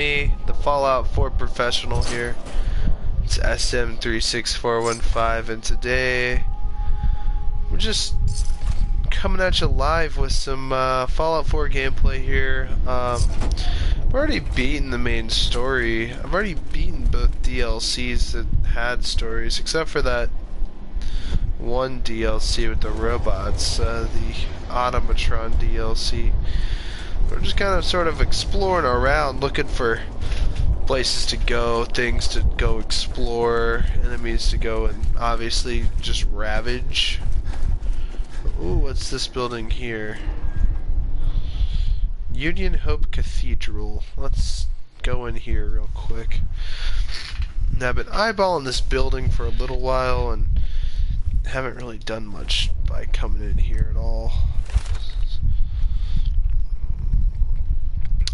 Me, the Fallout 4 professional here. It's SM36415, and today we're just coming at you live with some Fallout 4 gameplay here. I've already beaten the main story. I've already beaten both DLCs that had stories, except for that one DLC with the robots, the Automatron DLC. We're just kind of sort of exploring around, looking for places to go, things to go explore, enemies to go and obviously just ravage. Ooh, what's this building here? Union Hope Cathedral. Let's go in here real quick. Now, I've been eyeballing this building for a little while and haven't really done much by coming in here at all.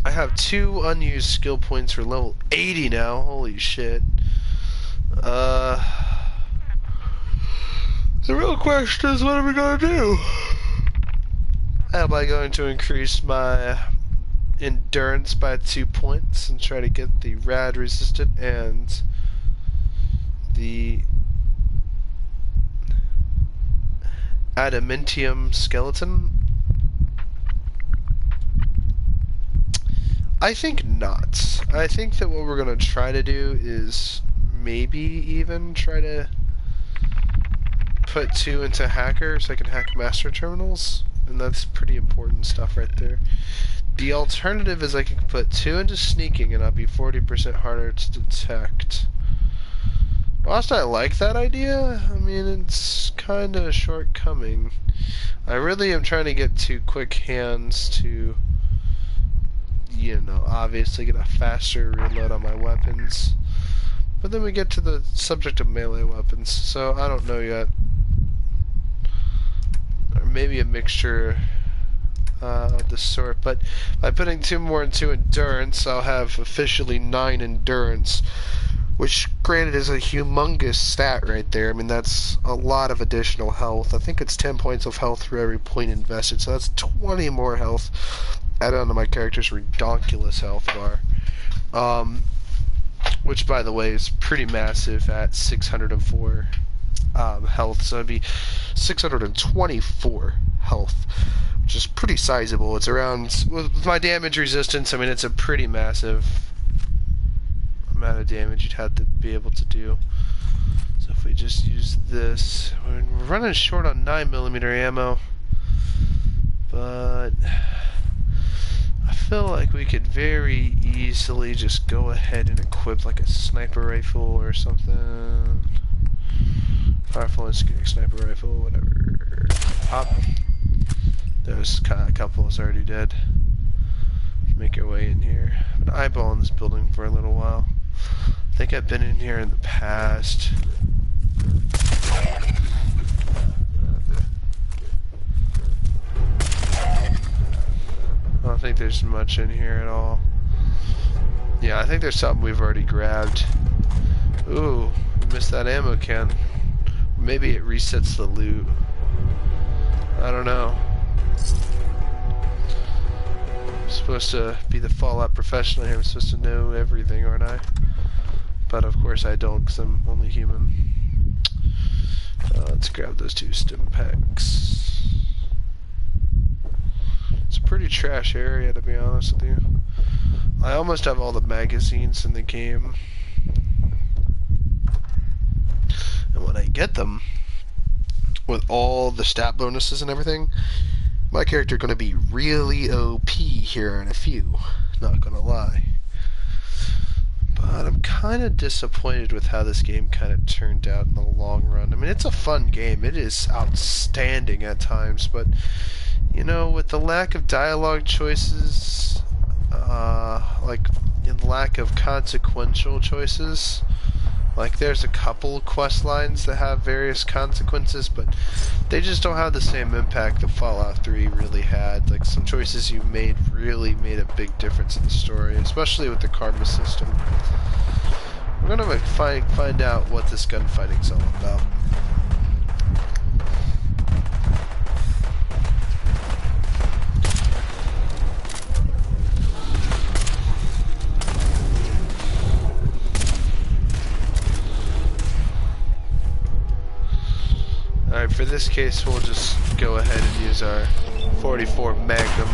I have 2 unused skill points for level 80 now. Holy shit. The real question is, what are we gonna do? Am I going to increase my endurance by 2 points and try to get the rad resistant and the adamantium skeleton? I think not. I think that what we're going to try to do is maybe even try to put 2 into hacker so I can hack master terminals, and that's pretty important stuff right there. The alternative is I can put 2 into sneaking and I'll be 40% harder to detect. Whilst I like that idea, I mean, it's kind of a shortcoming. I really am trying to get 2 quick hands to, you know, obviously get a faster reload on my weapons. But then we get to the subject of melee weapons, so I don't know yet. Or maybe a mixture of this sort. But by putting 2 more into endurance, I'll have officially 9 endurance, which granted is a humongous stat right there. I mean, that's a lot of additional health. I think it's 10 points of health for every point invested, so that's 20 more health added onto my character's redonkulous health bar. Which, by the way, is pretty massive at 604 health, so it'd be 624 health, which is pretty sizable. It's around, with my damage resistance, I mean, it's a pretty massive amount of damage you'd have to be able to do. So if we just use this, we're running short on 9mm ammo, but I feel like we could very easily just go ahead and equip like a sniper rifle or something. Powerful instinct sniper rifle, whatever. Pop. There's a couple that's already dead. Make our way in here. I've been eyeballing this building for a little while. I think I've been in here in the past. I don't think there's much in here at all. Yeah, I think there's something we've already grabbed. Ooh, we missed that ammo can. Maybe it resets the loot. I don't know. I'm supposed to be the Fallout professional here. I'm supposed to know everything, aren't I? But of course I don't, because I'm only human. Let's grab those 2 stim packs. It's a pretty trash area, to be honest with you. I almost have all the magazines in the game. And when I get them, with all the stat bonuses and everything, my character going to be really OP here in a few. Not gonna lie. But I'm kind of disappointed with how this game kind of turned out in the long run. I mean, it's a fun game. It is outstanding at times, but you know, with the lack of dialogue choices, like in lack of consequential choices, like there's a couple quest lines that have various consequences, but they just don't have the same impact that Fallout 3 really had. Like some choices you made really made a big difference in the story, especially with the karma system. We're gonna find out what this gunfighting's all about. For this case, we'll just go ahead and use our 44 Magnum.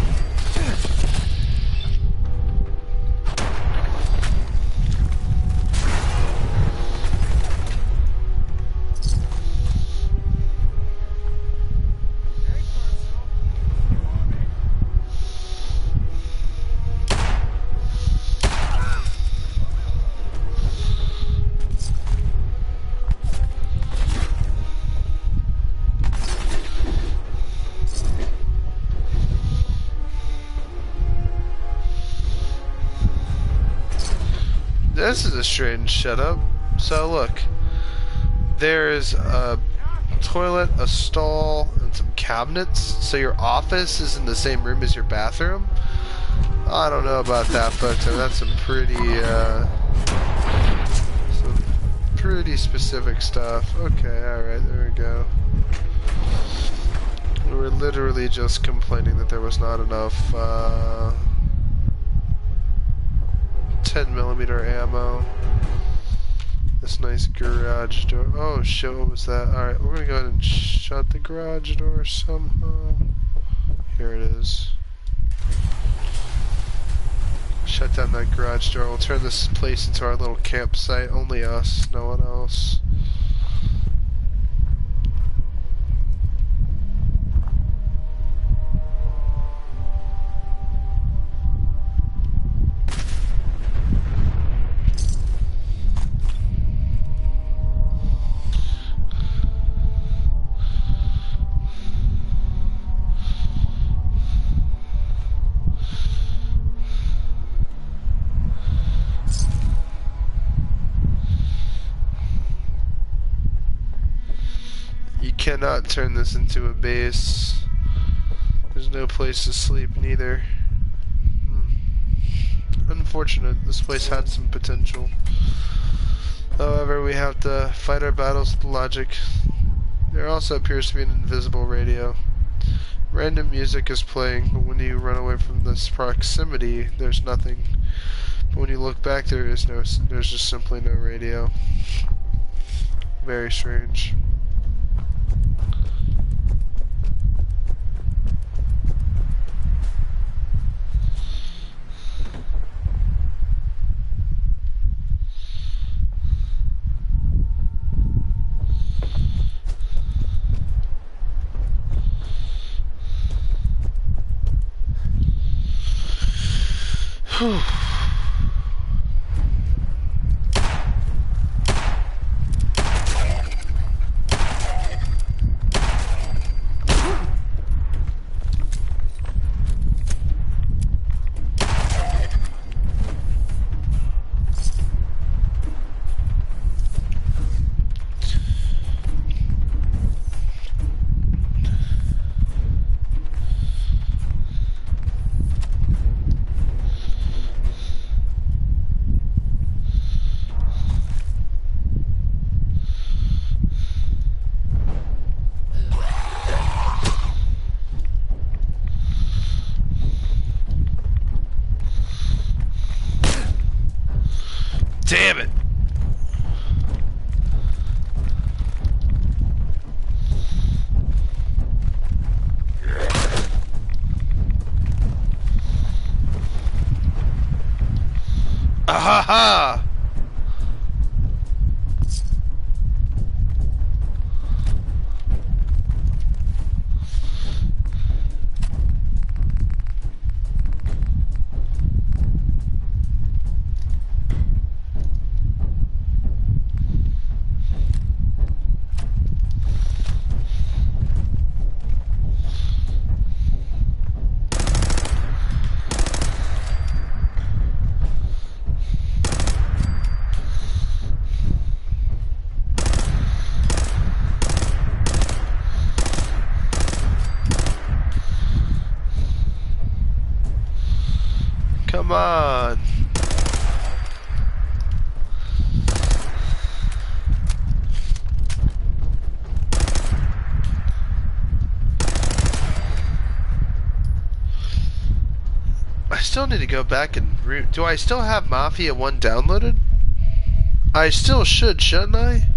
This is a strange setup. So look, there's a toilet, a stall, and some cabinets. So your office is in the same room as your bathroom. I don't know about that, but that's some pretty specific stuff. Okay, alright, there we go. We were literally just complaining that there was not enough 10mm ammo. This nice garage door. Oh shit, what was that? Alright, we're gonna go ahead and shut the garage door somehow. Here it is. Shut down that garage door. We'll turn this place into our little campsite. Only us, no one else. Cannot turn this into a base. There's no place to sleep neither. Unfortunate. This place had some potential. However, we have to fight our battles with logic. There also appears to be an invisible radio. Random music is playing, but when you run away from this proximity, there's nothing. But when you look back, there's just simply no radio. Very strange. Damn it! Ahaha! Come on. I still need to go back and do I still have Mafia 1 downloaded? I still should, shouldn't I?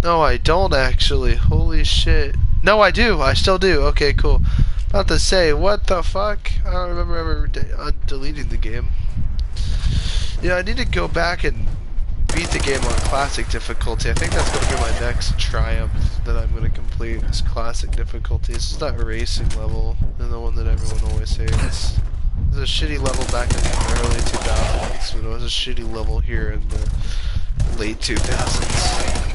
No, I don't actually. Holy shit. No, I do. I still do. Okay, cool. About to say, what the fuck? I don't remember ever deleting the game. Yeah, I need to go back and beat the game on classic difficulty. I think that's going to be my next triumph that I'm going to complete, is classic difficulty. This is that racing level, and the one that everyone always hates. It was a shitty level back in the early 2000s, and it was a shitty level here in the late 2000s.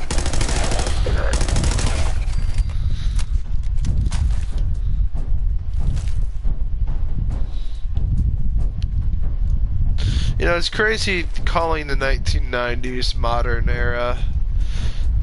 You know, it's crazy calling the 1990s modern era,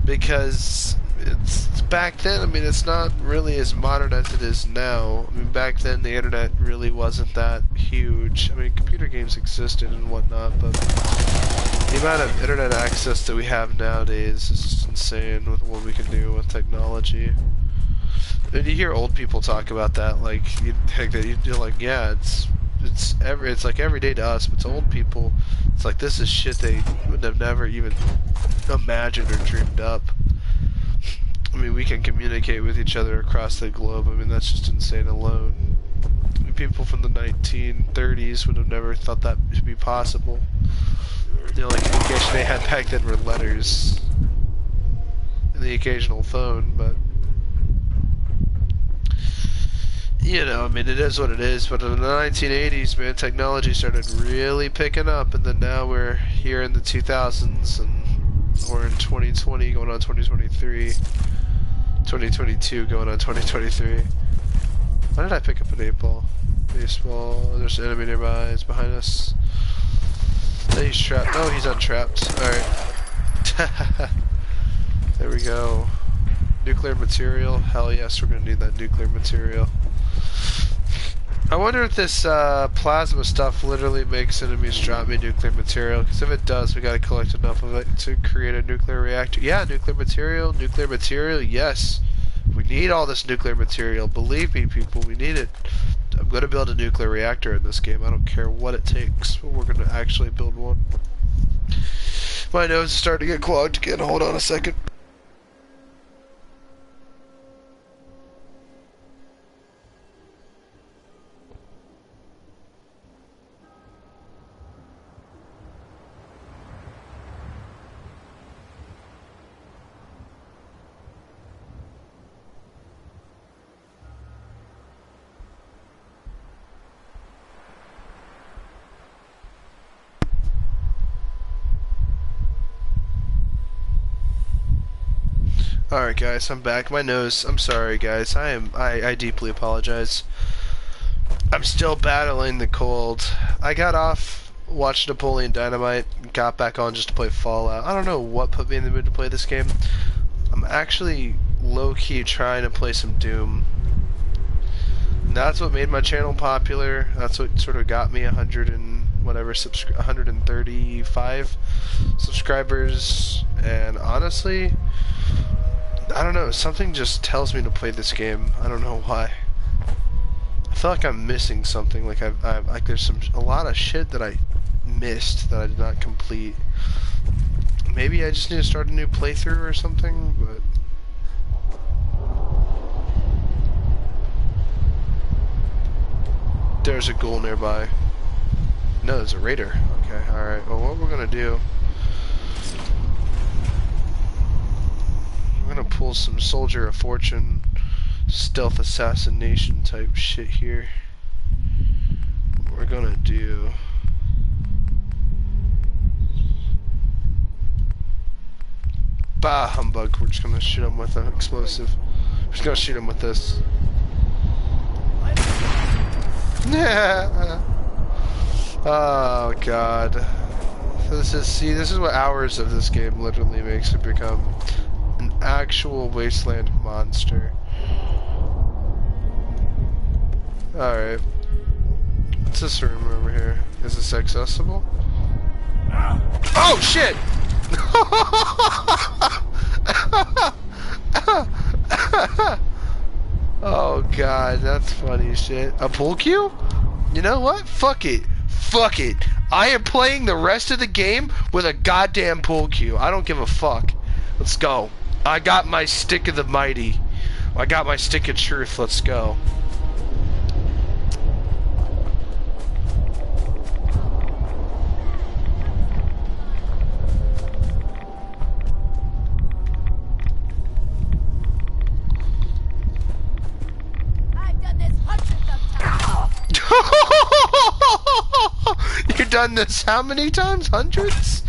because it's back then, I mean, it's not really as modern as it is now. I mean, back then the internet really wasn't that huge. I mean, computer games existed and whatnot, but the amount of internet access that we have nowadays is just insane with what we can do with technology. And you hear old people talk about that, like, you'd think that you'd be like, yeah, it's like every day to us, but to old people, it's like this is shit they would have never even imagined or dreamed up. I mean, we can communicate with each other across the globe. I mean, that's just insane alone. I mean, people from the 1930s would have never thought that should be possible. The only communication they had back then were letters and the occasional phone, but you know, I mean, it is what it is, but in the 1980s, man, technology started really picking up, and then now we're here in the 2000s, and we're in 2020 going on 2023, 2022 going on 2023. Why did I pick up an 8-ball? Baseball, there's an enemy nearby, it's behind us. No, he's trapped. Oh, he's untrapped. Alright. There we go. Nuclear material. Hell yes, we're gonna need that nuclear material. I wonder if this plasma stuff literally makes enemies drop me nuclear material, because if it does, we gotta collect enough of it to create a nuclear reactor. Yeah, nuclear material, yes. We need all this nuclear material. Believe me, people, we need it. I'm gonna build a nuclear reactor in this game. I don't care what it takes, but we're gonna actually build one. My nose is starting to get clogged again. Hold on a second. Alright guys, I'm back. My nose, I'm sorry guys. I deeply apologize. I'm still battling the cold. I got off, watched Napoleon Dynamite, got back on just to play Fallout. I don't know what put me in the mood to play this game. I'm actually low-key trying to play some Doom. And that's what made my channel popular. That's what sort of got me 100 and whatever, 135 subscribers. And honestly, I don't know, something just tells me to play this game. I don't know why. I feel like I'm missing something. Like like there's a lot of shit that I missed that I did not complete. Maybe I just need to start a new playthrough or something, but there's a ghoul nearby. No, there's a raider. Okay, alright. Well, what we're gonna do, I'm gonna pull some Soldier of Fortune, stealth assassination type shit here. What we're gonna do, bah humbug, we're just gonna shoot him with an explosive. We're just gonna shoot him with this. Oh god. This is what hours of this game literally makes it become. An actual wasteland monster. Alright. What's this room over here? Is this accessible? Oh shit! Oh god, that's funny shit. A pool cue? You know what? Fuck it. Fuck it. I am playing the rest of the game with a goddamn pool cue. I don't give a fuck. Let's go. I got my stick of the mighty. I got my stick of truth. Let's go. I've done this hundreds of times. You've done this how many times? Hundreds?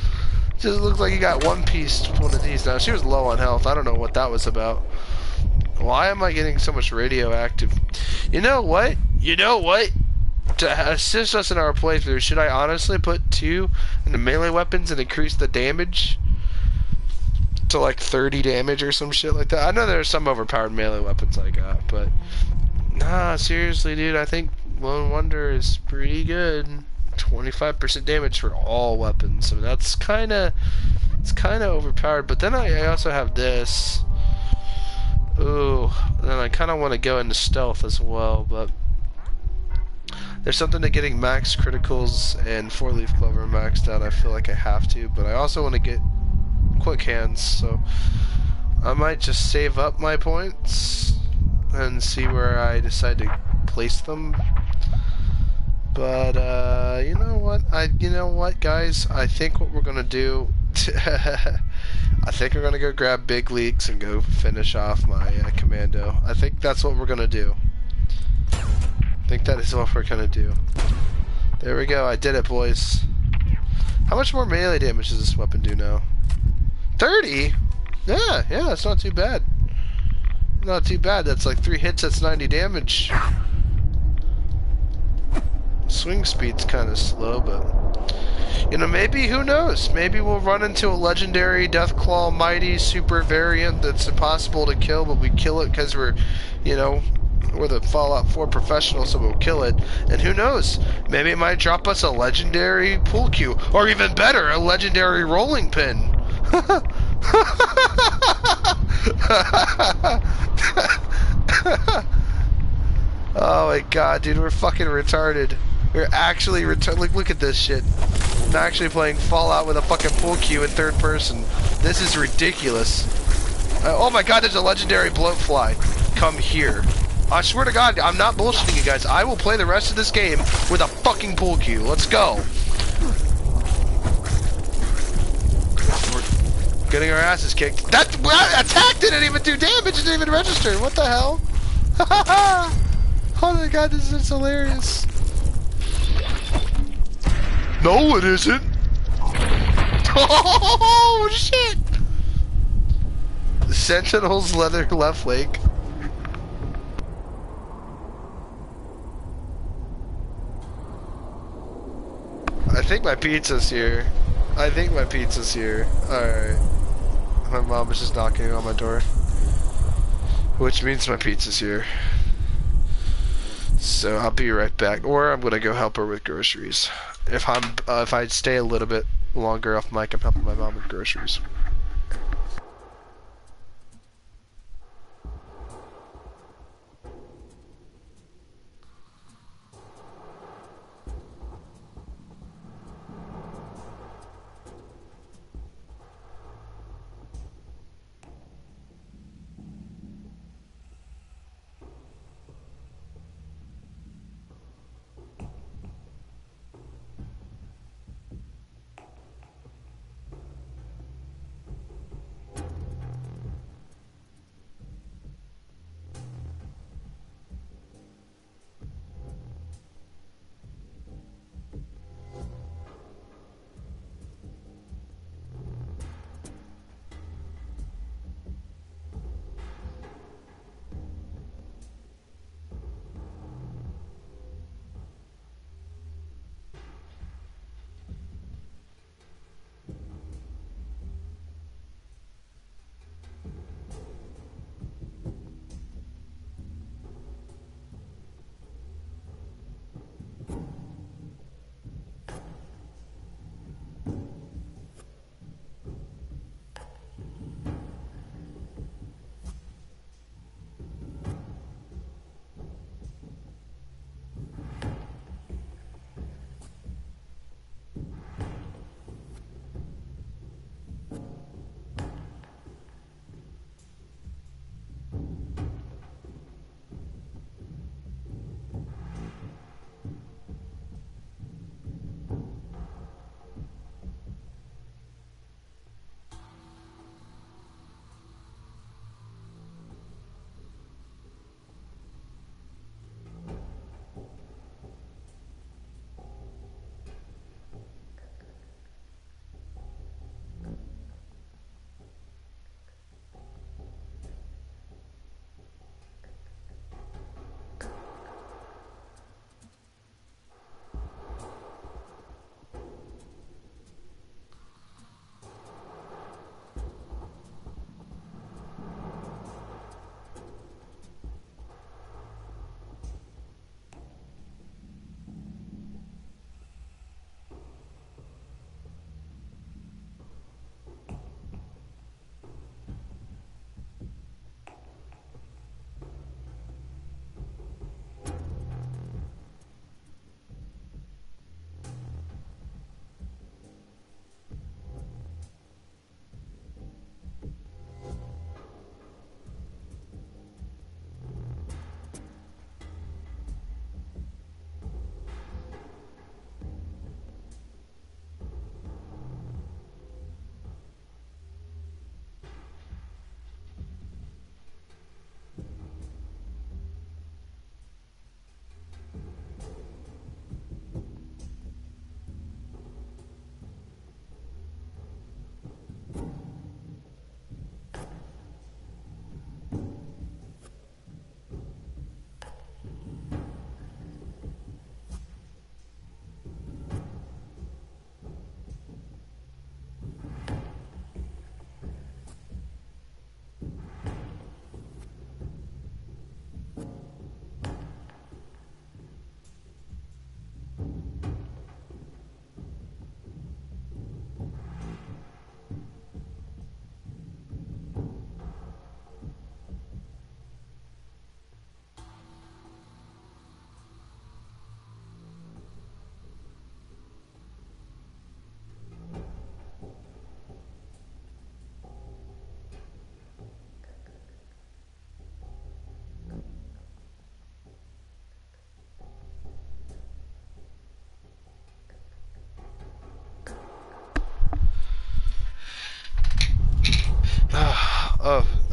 Just looks like you got one piece, one of these now. She was low on health. I don't know what that was about. Why am I getting so much radioactive? You know what? You know what? To assist us in our playthrough, should I honestly put 2 in the melee weapons and increase the damage to like 30 damage or some shit like that? I know there's some overpowered melee weapons I got, but nah, seriously, dude, I think Lone Wonder is pretty good. 25% damage for all weapons, so that's kind of overpowered. But then I also have this. Ooh, then I kind of want to go into stealth as well, but there's something to getting max criticals and 4-leaf clover maxed out. I feel like I have to, but I also want to get quick hands, so I might just save up my points and see where I decide to place them. But you know what, guys? I think what we're gonna do, I think we're gonna go grab big leagues and go finish off my commando. I think that's what we're gonna do. I think that is what we're gonna do. There we go. I did it, boys. How much more melee damage does this weapon do now? 30? Yeah, that's not too bad. Not too bad. That's like 3 hits. That's 90 damage. Swing speed's kind of slow, but you know, maybe, who knows? Maybe we'll run into a legendary Deathclaw Mighty super variant that's impossible to kill, but we kill it because we're, you know, we're the Fallout 4 professionals, so we'll kill it. And who knows? Maybe it might drop us a legendary pool cue, or even better, a legendary rolling pin. Oh my god, dude, we're fucking retarded. We're actually retarded. Look at this shit. I'm actually playing Fallout with a fucking pool cue in 3rd person. This is ridiculous. Oh my god, there's a legendary bloatfly. Come here. I swear to god, I'm not bullshitting you guys. I will play the rest of this game with a fucking pool cue. Let's go. We're getting our asses kicked. That attack didn't even do damage. It didn't even register. What the hell? Oh my god, this is hilarious. No, it isn't. Oh shit! Sentinel's leather left leg. I think my pizza's here. Alright. My mom is just knocking on my door. Which means my pizza's here. So I'll be right back, or I'm gonna go help her with groceries. If I stay a little bit longer off mic, I'm helping my mom with groceries.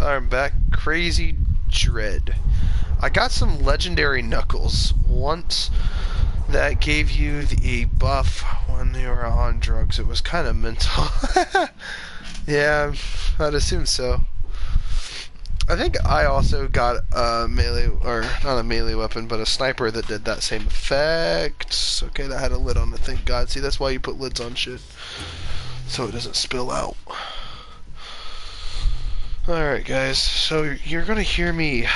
I'm back. Crazy Dread. I got some legendary knuckles once that gave you a buff when you were on drugs. It was kind of mental. Yeah, I'd assume so. I think I also got a melee, or not a melee weapon, but a sniper that did that same effect. Okay, that had a lid on it, thank God. See, that's why you put lids on shit, so it doesn't spill out. Alright guys, so you're gonna hear me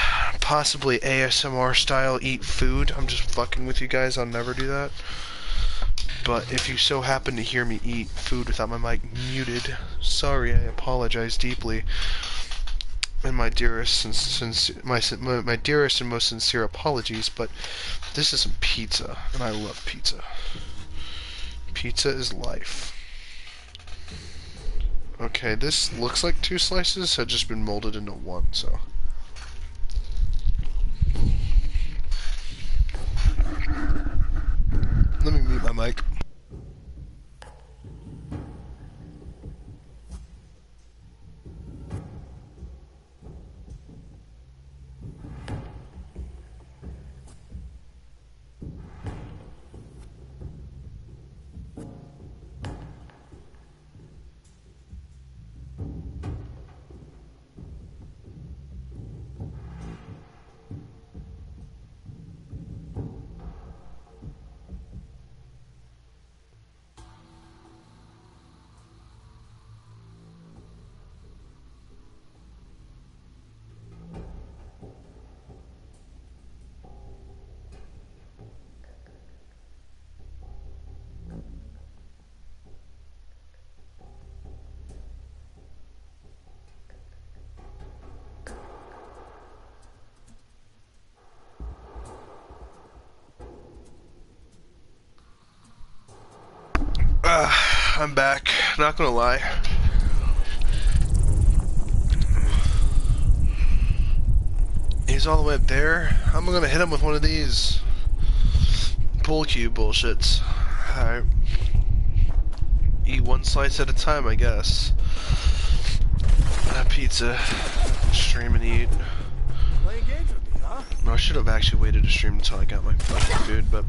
possibly ASMR style eat food. I'm just fucking with you guys, I'll never do that. But if you so happen to hear me eat food without my mic muted, sorry, I apologize deeply. And my dearest my dearest and most sincere apologies, but this is some pizza, and I love pizza. Pizza is life. Okay, this looks like 2 slices, had just been molded into 1, so. Let me mute my mic. I'm back, not gonna lie. He's all the way up there. I'm gonna hit him with one of these pool cue bullshits. Alright. Eat 1 slice at a time, I guess. Pizza. Stream and eat. Playing games with me, huh? No, I should have actually waited to stream until I got my fucking food, but...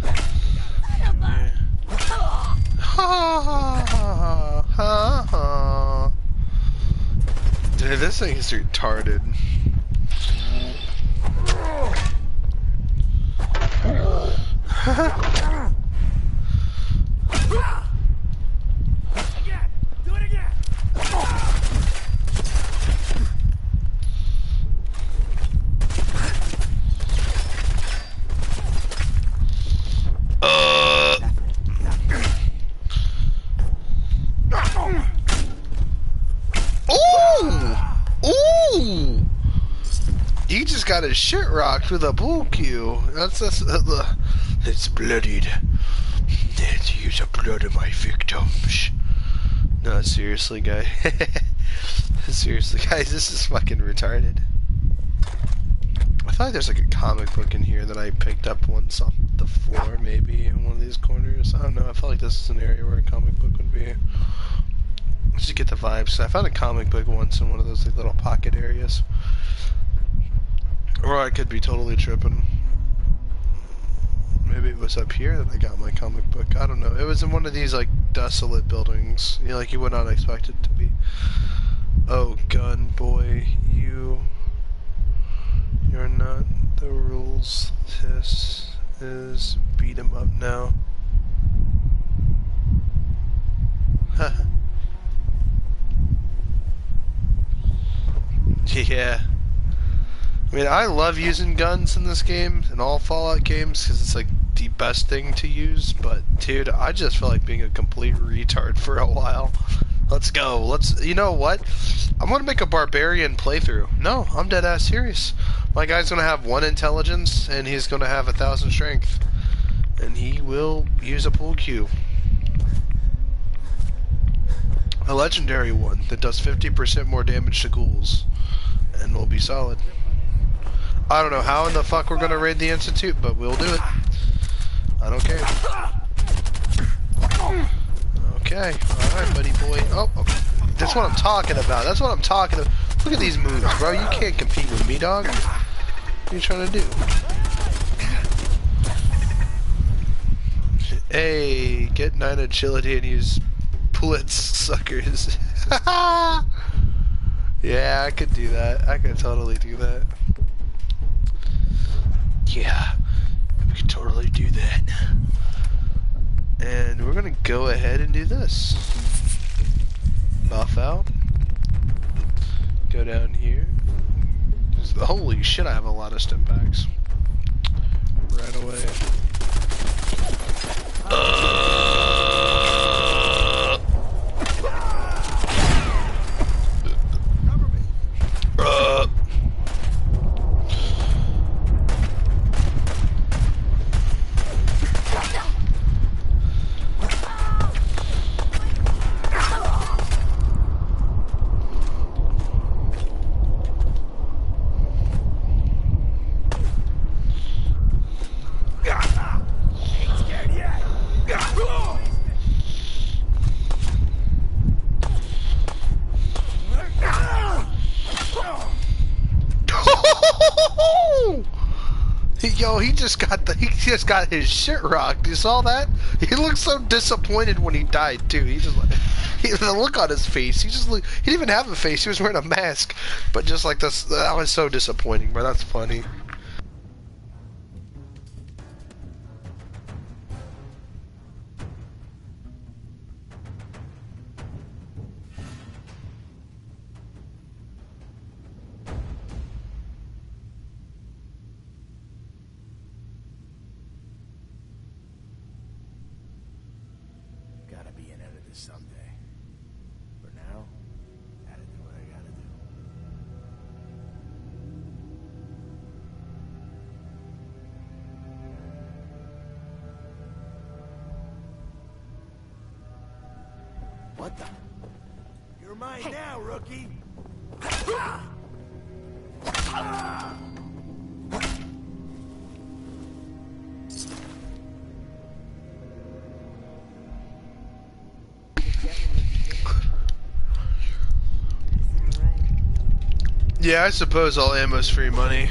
Yeah. Ha ha ha ha. Dude, this thing is retarded. Again! Do it again! Ooh! He just got his shit rocked with a bull cue. That's it's bloodied. Let's use the blood of my victims. No, seriously, guy. Seriously, guys, this is fucking retarded. I feel like there's like a comic book in here that I picked up once off the floor, maybe in one of these corners. I don't know. I felt like this is an area where a comic book would be. Just to get the vibes. I found a comic book once in one of those like, little pocket areas. Or I could be totally tripping. Maybe it was up here that I got my comic book. I don't know. It was in one of these like desolate buildings. You know, like you would not expect it to be. Oh, gun boy, you're not the rules. This is beat 'em up now. Yeah. I mean, I love using guns in this game, in all Fallout games, because it's like the best thing to use, but dude, I just feel like being a complete retard for a while. Let's go. You know what? I'm gonna make a barbarian playthrough. No, I'm dead ass serious. My guy's gonna have 1 intelligence, and he's gonna have 1,000 strength. And he will use a pool cue. A legendary one that does 50% more damage to ghouls. And will be solid. I don't know how in the fuck we're gonna raid the Institute, but we'll do it. I don't care. Okay, alright, buddy boy. Oh, that's what I'm talking about. That's what I'm talking about. Look at these moves, bro. You can't compete with me, dog. What are you trying to do? Hey, get 9 agility and use blitz suckers. Yeah, I could do that. I could totally do that. Yeah, we could totally do that. And we're gonna go ahead and do this. Buff out. Go down here. Holy shit, I have a lot of stim packs. Right away. Yo, he just got his shit rocked. You saw that? He looked so disappointed when he died too. He just like the look on his face. He didn't even have a face. He was wearing a mask. But just like this, that was so disappointing. But that's funny. Gotta be an end of this someday. For now, gotta do what I gotta do. What the? You're mine now, rookie! Yeah, I suppose all ammo's free money.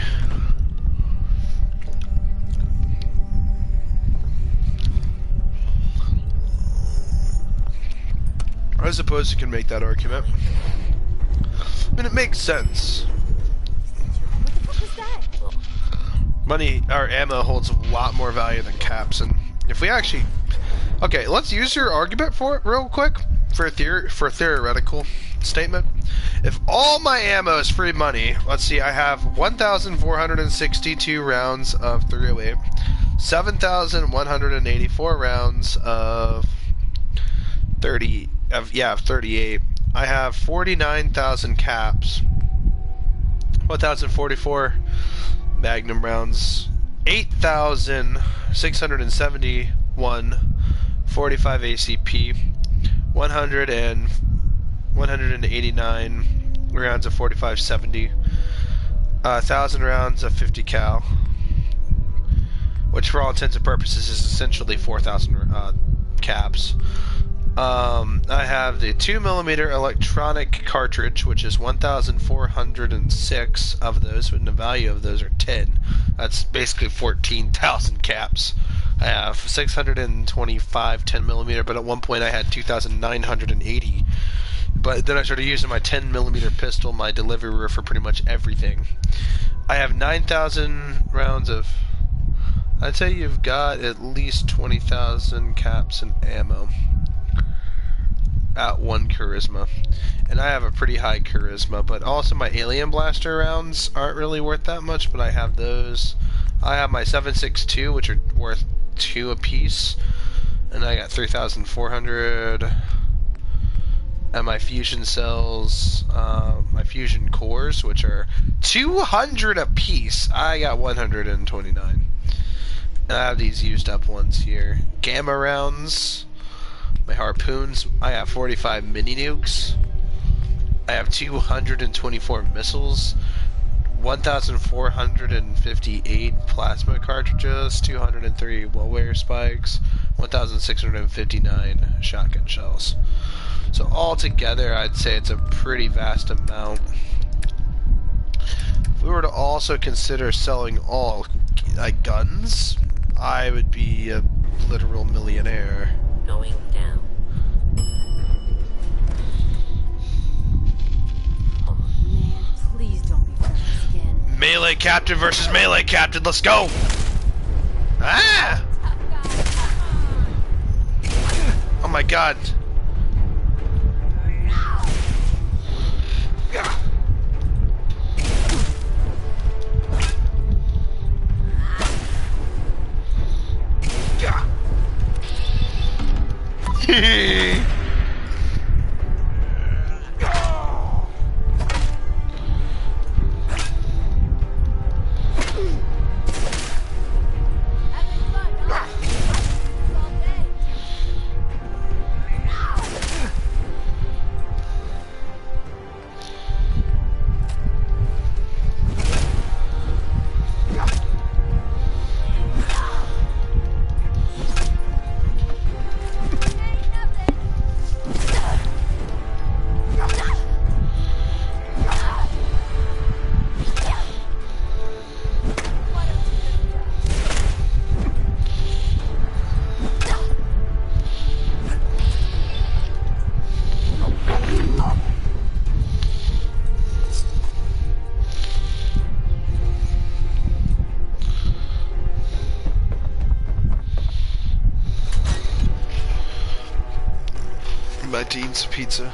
I suppose you can make that argument. I mean, it makes sense. What was that? Money, or ammo holds a lot more value than caps, and if we actually... Okay, let's use your argument for it real quick, for a theoretical statement. If all my ammo is free money, let's see, I have 1,462 rounds of 308, 7,184 rounds of 38. I have 49,000 caps, 1,044 Magnum rounds, 8,671 45 ACP, 189 rounds of 45-70, 1,000 rounds of 50 cal, which for all intents and purposes is essentially 4,000 caps. I have the 2mm electronic cartridge, which is 1,406 of those, and the value of those are 10. That's basically 14,000 caps. I have 625 10mm, but at one point I had 2,980. But then I started using my 10mm pistol, my delivery rifle, for pretty much everything. I have 9,000 rounds of... I'd say you've got at least 20,000 caps and ammo at one charisma. And I have a pretty high charisma, but also my alien blaster rounds aren't really worth that much, but I have those. I have my 7.62, which are worth 2 apiece, and I got 3,400. And my fusion cells, my fusion cores, which are 200 apiece, I got 129. And I have these used up ones here. Gamma rounds, my harpoons, I have 45 mini nukes. I have 224 missiles, 1,458 plasma cartridges, 203 well-wear spikes, 1,659 shotgun shells. So all together, I'd say it's a pretty vast amount we were to also consider selling all guns, I would be a literal millionaire. Going down. Man, please don't be fearless again. Melee captain versus melee captain. Let's go. Ah! Tough guy, come on! Oh my god. Having fun, huh? All day. Ain't nothing. Why don't you just die? My Dean's pizza.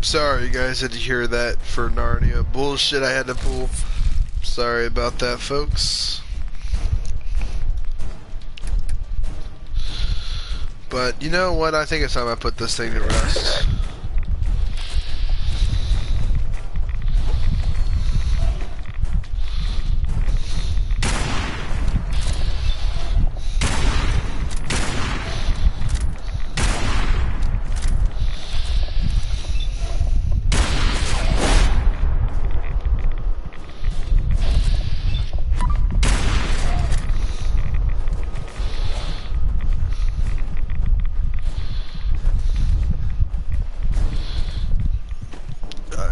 sorry you guys had to hear that for Narnia bullshit I had to pull. Sorry about that, folks. But you know what? I think it's time I put this thing to rest.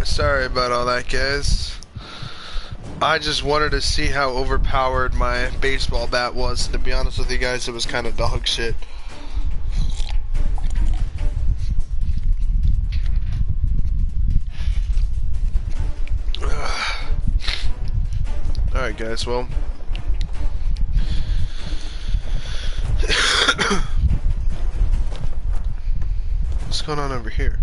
Sorry about all that, guys. I just wanted to see how overpowered my baseball bat was. To be honest with you guys, it was kind of dog shit. Alright, guys, well. What's going on over here?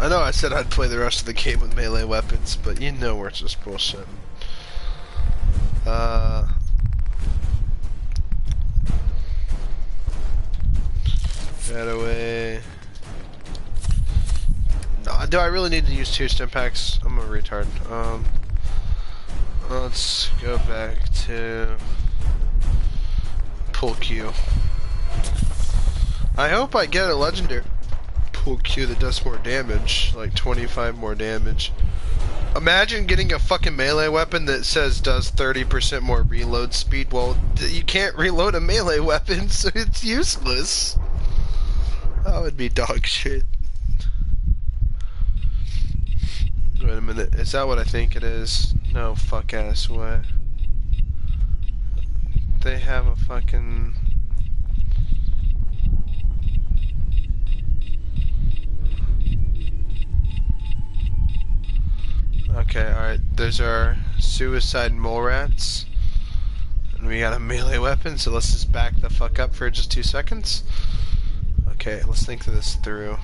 I know I said I'd play the rest of the game with melee weapons, but you know we're just bullshitting. Get away. No, do I really need to use 2 stim packs? I'm a retard. Let's go back to pull Q. I hope I get a legendary pull Q that does more damage, like 25 more damage. Imagine getting a fucking melee weapon that says does 30% more reload speed. Well, you can't reload a melee weapon, so it's useless. That would be dog shit. Wait a minute, is that what I think it is? No fuck ass way. They have a fucking... Okay, alright, there's our suicide mole rats. And we got a melee weapon, so let's just back the fuck up for just 2 seconds. Okay, let's think this through.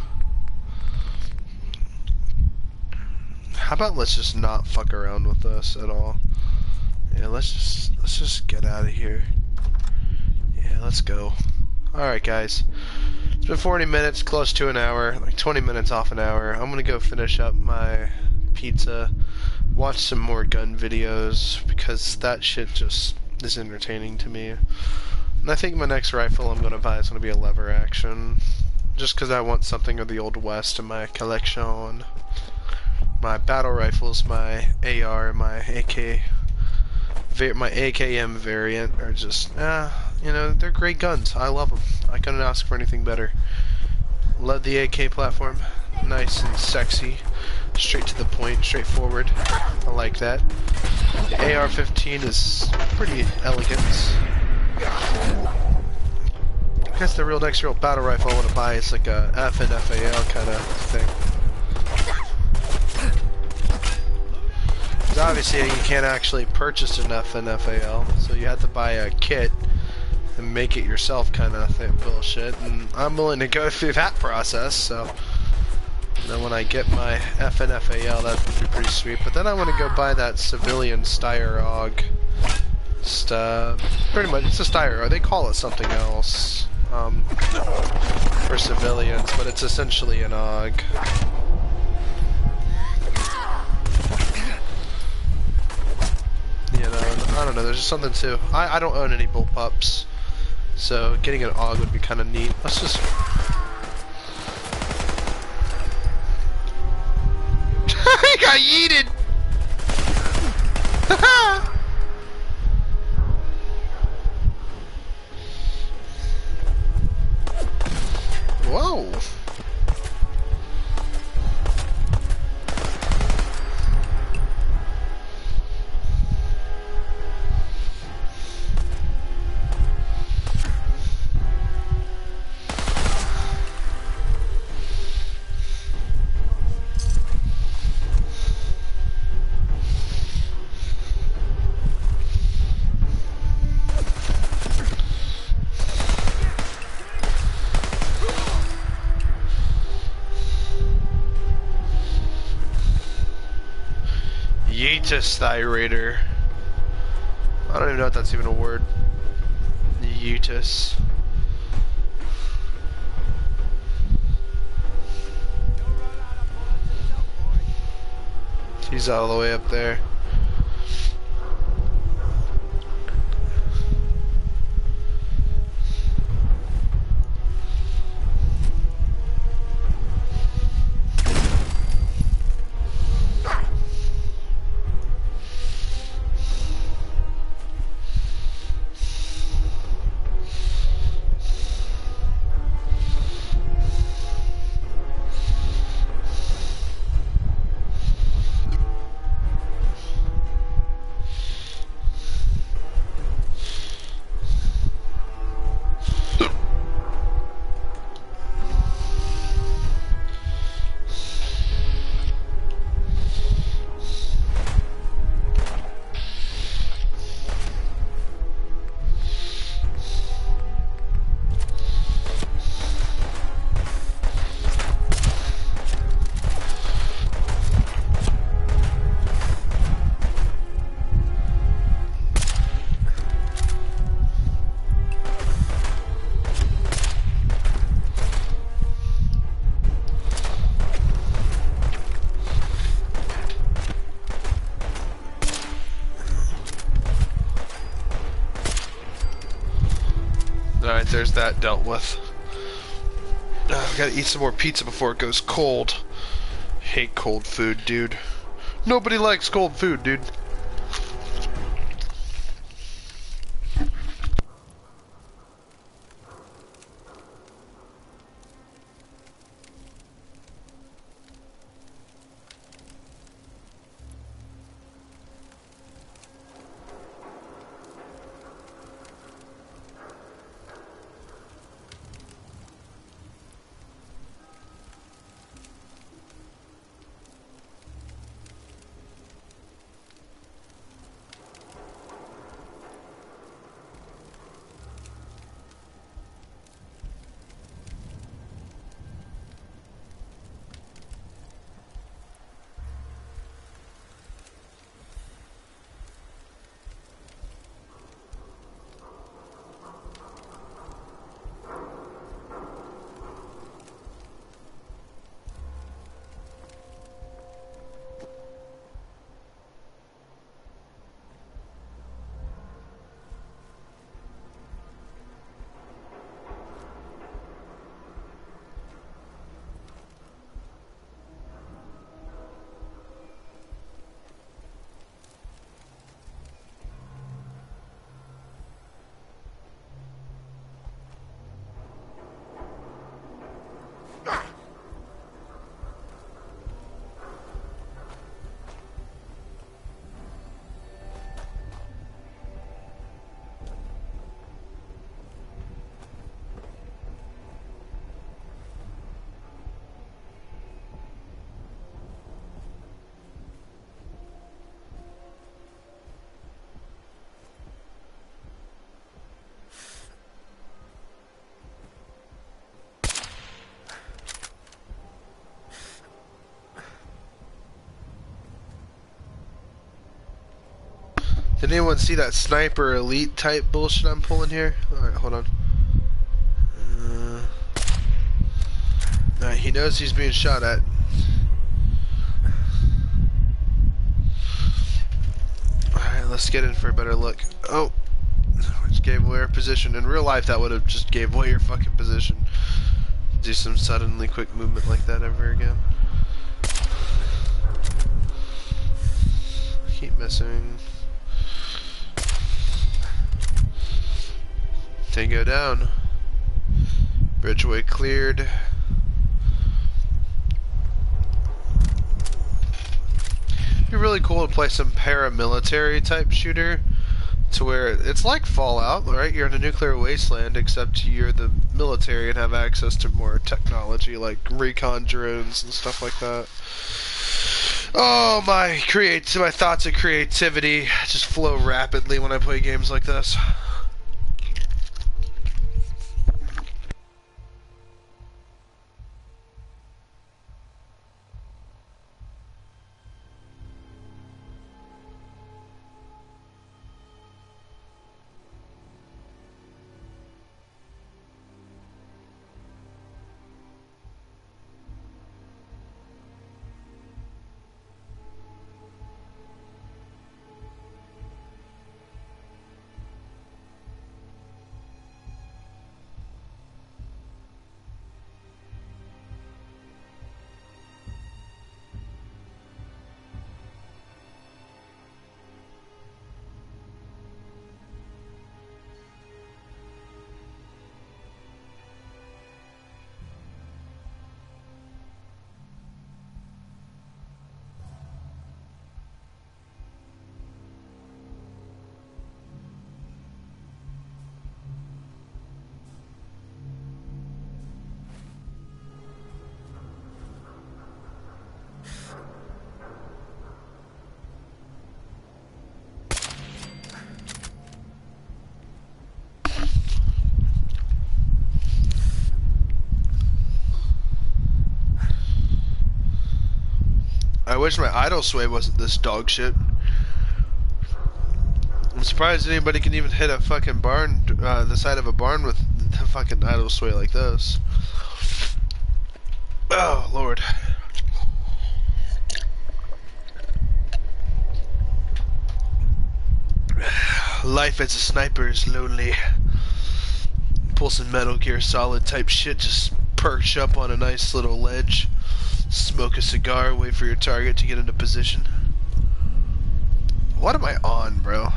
How about let's just not fuck around with this at all? Yeah, let's just get out of here. Yeah, let's go. Alright guys. It's been 40 minutes, close to an hour, like 20 minutes off an hour. I'm gonna go finish up my pizza, watch some more gun videos, because that shit just is entertaining to me. And I think my next rifle I'm gonna buy is gonna be a lever action, just because I want something of the Old West in my collection. My battle rifles, my AR, my AK, my AKM variant are just, you know, they're great guns. I love them. I couldn't ask for anything better. Love the AK platform. Nice and sexy. Straight to the point, straightforward. I like that. The AR-15 is pretty elegant. I guess the next real battle rifle I want to buy is like a FNFAL kind of thing. Because obviously you can't actually purchase an FNFAL, so you have to buy a kit and make it yourself kind of thing, bullshit. And I'm willing to go through that process, so... And then when I get my FNFAL, that would be pretty sweet. But then I want to go buy that civilian Styroog stuff. Pretty much, it's a Styroog. They call it something else for civilians, but it's essentially an AUG. You know, I don't know. There's just something too. I don't own any bullpups, so getting an AUG would be kind of neat. Let's just. He got yeeted! Whoa! Yeetus Thyrator. I don't even know if that's even a word. Yeetus. He's all the way up there. Alright, there's that dealt with. I gotta eat some more pizza before it goes cold. Hate cold food, dude. Nobody likes cold food, dude. Did anyone see that sniper elite type bullshit I'm pulling here? Alright, hold on. Alright, he knows he's being shot at. Alright, let's get in for a better look. Oh! Just gave away our position. In real life, that would have just gave away your fucking position. Do some suddenly quick movement like that ever again. Keep missing. Tango down. Bridgeway cleared. It'd be really cool to play some paramilitary type shooter to where it's like Fallout, right? You're in a nuclear wasteland, except you're the military and have access to more technology like recon drones and stuff like that. Oh, my thoughts of creativity just flow rapidly when I play games like this. wish my idle sway wasn't this dog shit. I'm surprised anybody can even hit a fucking barn, the side of a barn with the fucking idle sway like this. Oh, Lord. Life as a sniper is lonely. Pull some Metal Gear Solid type shit, just perch up on a nice little ledge, smoke a cigar, wait for your target to get into position. What am I on, bro?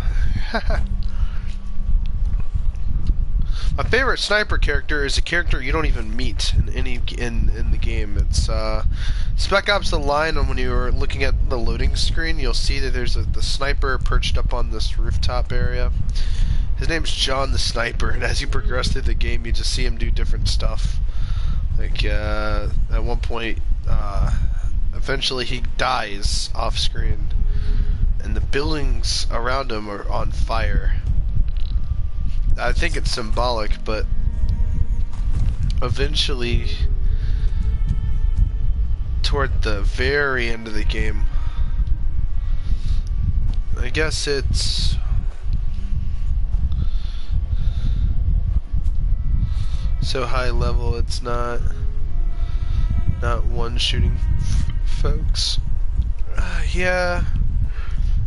My favorite sniper character is a character you don't even meet in the game. It's Spec Ops: The Line. And when you're looking at the loading screen, you'll see that there's the sniper perched up on this rooftop area. His name's John the Sniper, and as you progress through the game, you just see him do different stuff. Like at one point, eventually he dies off screen, and the buildings around him are on fire. I think it's symbolic, but eventually, toward the very end of the game, I guess it's so high level it's not one shooting folks. Yeah,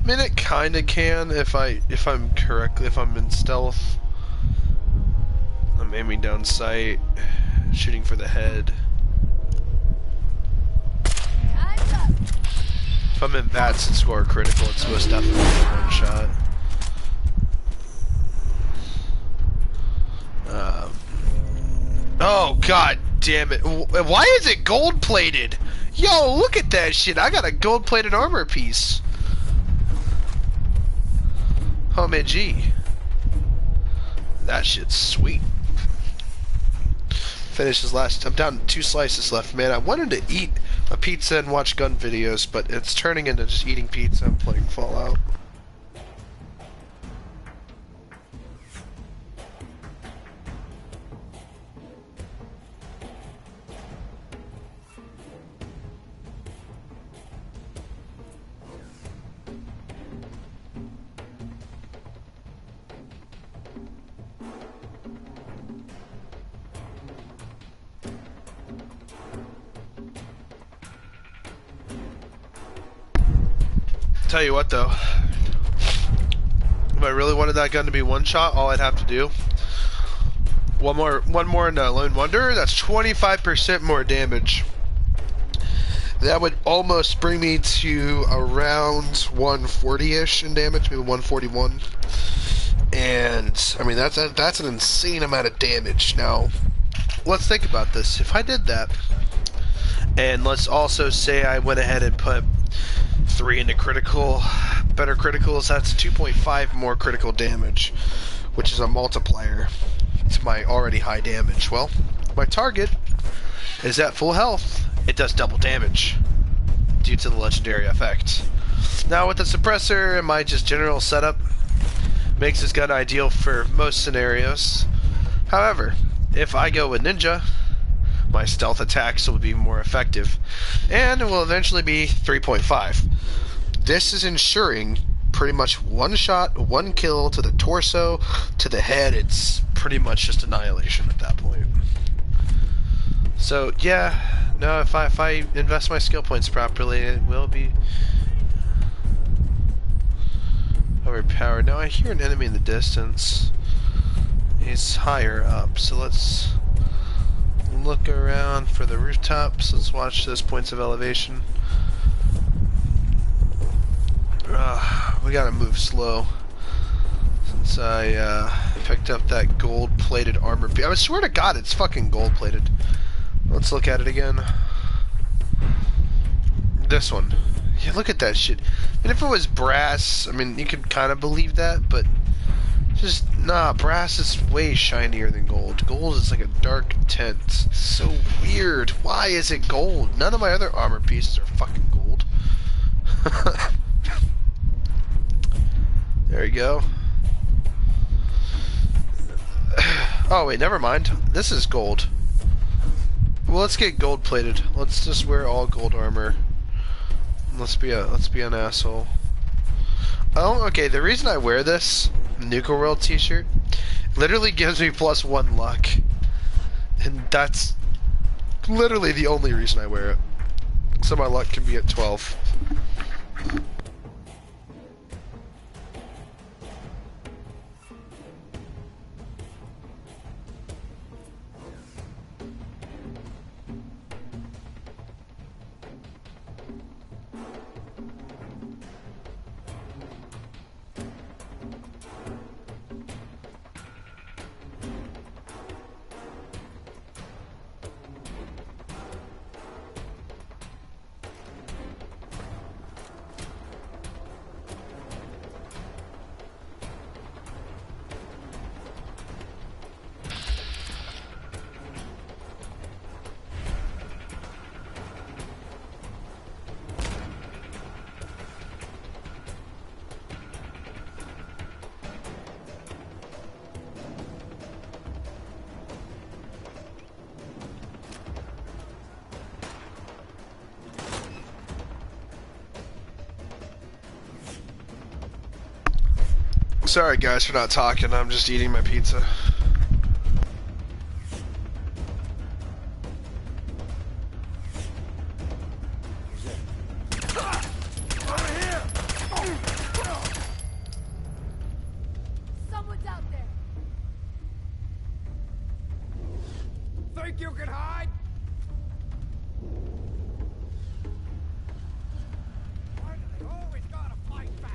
I mean it kind of can if I'm in stealth. I'm aiming down sight, shooting for the head. If I'm in VATS and score a critical, it's most definitely one shot. Oh god damn it! Why is it gold plated? Yo, look at that shit! I got a gold plated armor piece. Oh man, gee, that shit's sweet. Finish his last. I'm down to 2 slices left, man. I wanted to eat a pizza and watch gun videos, but it's turning into just eating pizza and playing Fallout. Tell you what though, if I really wanted that gun to be one shot, all I'd have to do one more in Lone Wonder. That's 25% more damage. That would almost bring me to around 140-ish in damage, maybe 141. And I mean that's an insane amount of damage. Now, let's think about this. If I did that, and let's also say I went ahead and put 3 into critical, better criticals, that's 2.5 more critical damage, which is a multiplier to my already high damage. Well, my target is at full health. It does double damage due to the legendary effect. Now with the suppressor and my just general setup, makes this gun ideal for most scenarios. However, if I go with Ninja, my stealth attacks will be more effective, and it will eventually be 3.5. This is ensuring pretty much one shot, one kill to the torso, to the head. It's pretty much just annihilation at that point. So yeah, no, if I invest my skill points properly, it will be overpowered. Now I hear an enemy in the distance. He's higher up, so let's look around for the rooftops. Let's watch those points of elevation. We gotta move slow since I picked up that gold-plated armor piece. I swear to God, it's fucking gold-plated. Let's look at it again. This one. Yeah, look at that shit. And if it was brass, I mean, you could kind of believe that, but just, nah, brass is way shinier than gold. Gold is like a dark tint. It's so weird. Why is it gold? None of my other armor pieces are fucking gold. There you go. Oh, wait, never mind. This is gold. Well, let's get gold plated. Let's just wear all gold armor. Let's be an asshole. Oh, okay. The reason I wear this Nuka World T-shirt literally gives me +1 luck, and that's literally the only reason I wear it. So my luck can be at 12. Sorry guys for not talking, I'm just eating my pizza. Someone's out there. Think you can hide? Why do they always gotta fight back?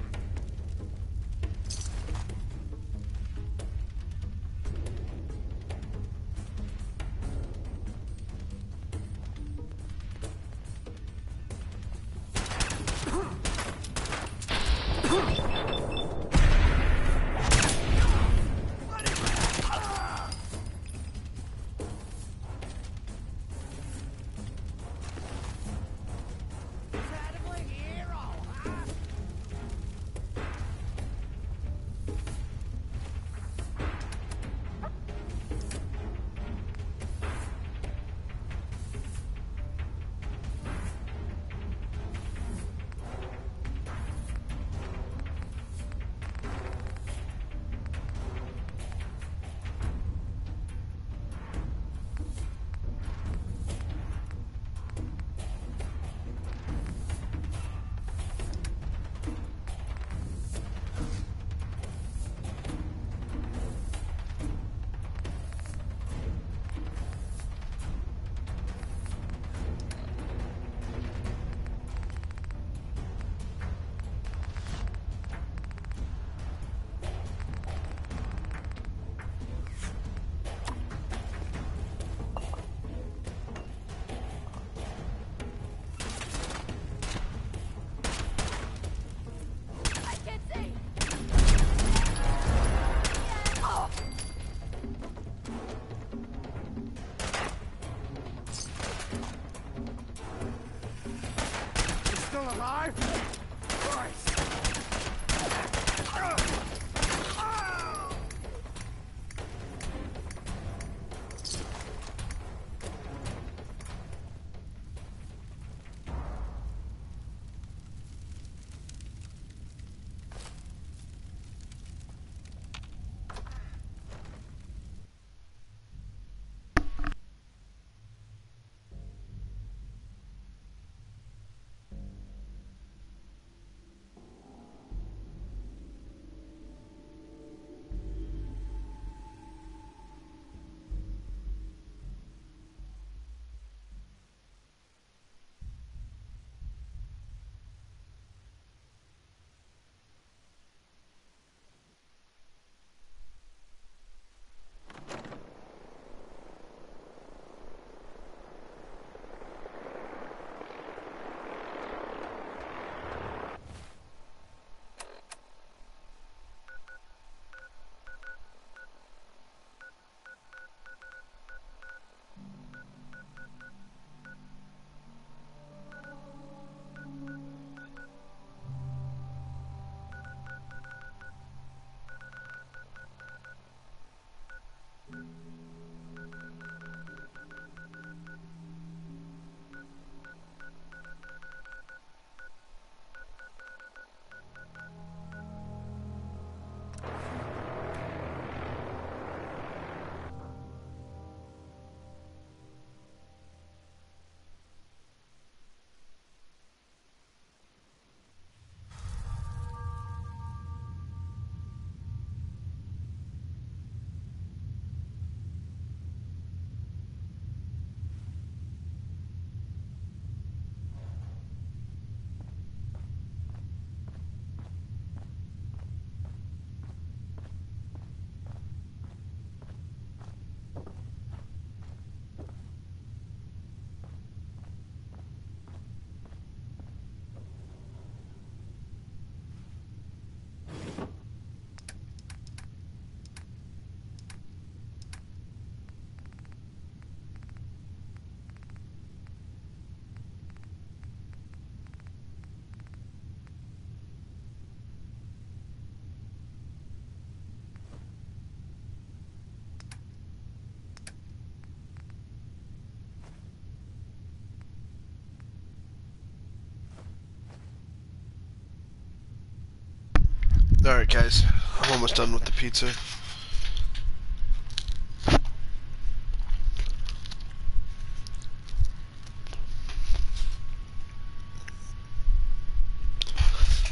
Alright, guys. I'm almost done with the pizza.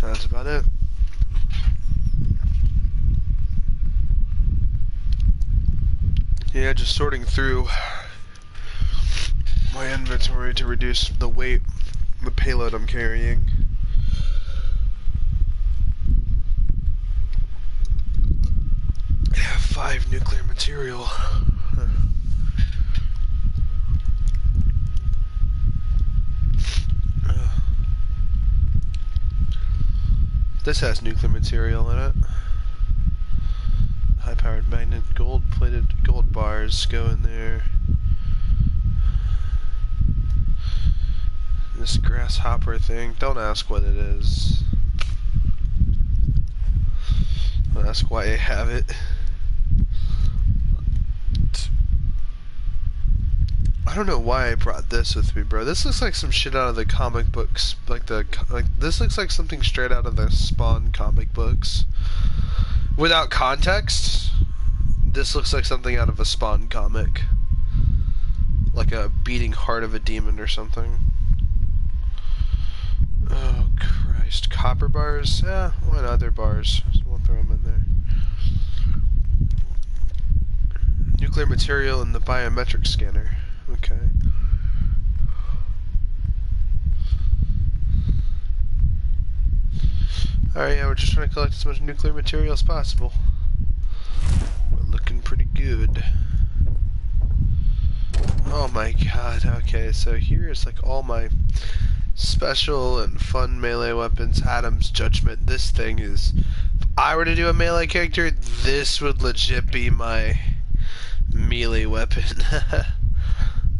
That's about it. Yeah, just sorting through my inventory to reduce the weight, the payload I'm carrying. I have 5 nuclear material. This has nuclear material in it. High-powered magnet, gold-plated gold bars go in there. This grasshopper thing, don't ask what it is. Don't ask why I have it. I don't know why I brought this with me, bro. This looks like some shit out of the comic books. Like this looks like something straight out of the Spawn comic books. Without context, this looks like something out of a Spawn comic. Like a beating heart of a demon or something. Oh, Christ. Copper bars? Yeah, why not? They're bars. So we'll throw them in there. Nuclear material in the biometric scanner. Okay. Alright, yeah, we're just trying to collect as much nuclear material as possible. We're looking pretty good. Oh my god, okay, so here's like all my special and fun melee weapons. Adam's Judgment. This thing is... If I were to do a melee character, this would legit be my melee weapon.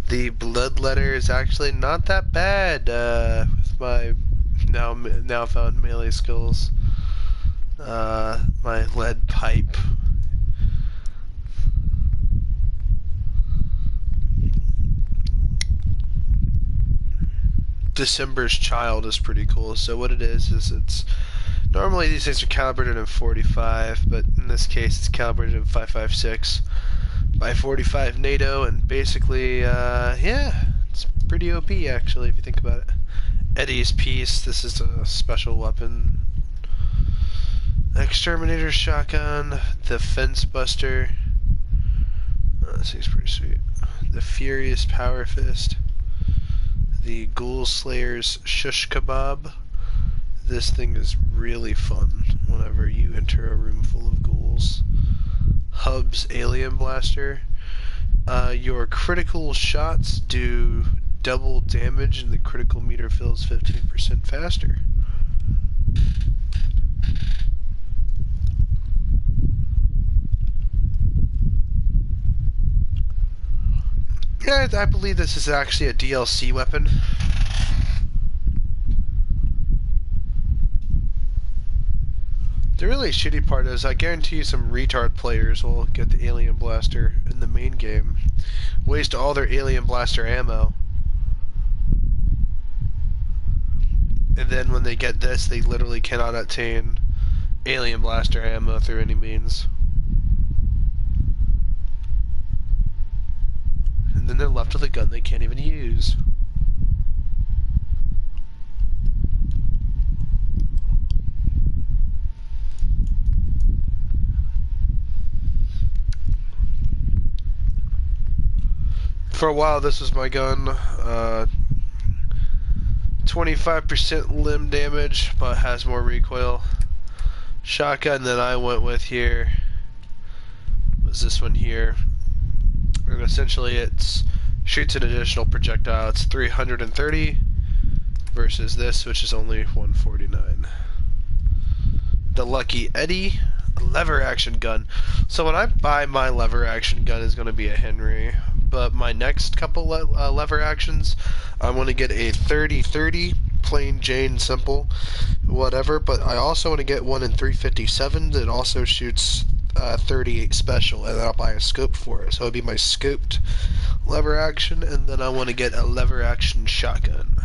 The Bloodletter is actually not that bad with my now found melee skills. My lead pipe. December's Child is pretty cool. So what it is it's normally these things are calibrated in 45, but in this case it's calibrated in 5.56 by 45 NATO, and basically yeah, it's pretty OP actually if you think about it. Eddie's Piece, this is a special weapon. Exterminator Shotgun, the Fence Buster. This thing's pretty sweet. The Furious Power Fist. The Ghoul Slayer's Shush Kebab. This thing is really fun whenever you enter a room full of ghouls. Hub's Alien Blaster. Your critical shots do double damage and the critical meter fills 15% faster. Yeah, I believe this is actually a DLC weapon. The really shitty part is I guarantee you some retard players will get the Alien Blaster in the main game, waste all their Alien Blaster ammo, and then when they get this they literally cannot obtain Alien Blaster ammo through any means. And then they're left with a gun they can't even use. For a while this was my gun. 25% limb damage, but has more recoil. Shotgun that I went with here was this one here. And essentially it shoots an additional projectile. It's 330 versus this, which is only 149. The Lucky Eddie lever action gun. So when I buy my lever action gun is going to be a Henry, but my next couple lever actions, I want to get a 30-30 plain Jane simple whatever, but I also want to get one in 357 that also shoots 38 special, and then I'll buy a scope for it. So it'll be my scoped lever action, and then I want to get a lever action shotgun.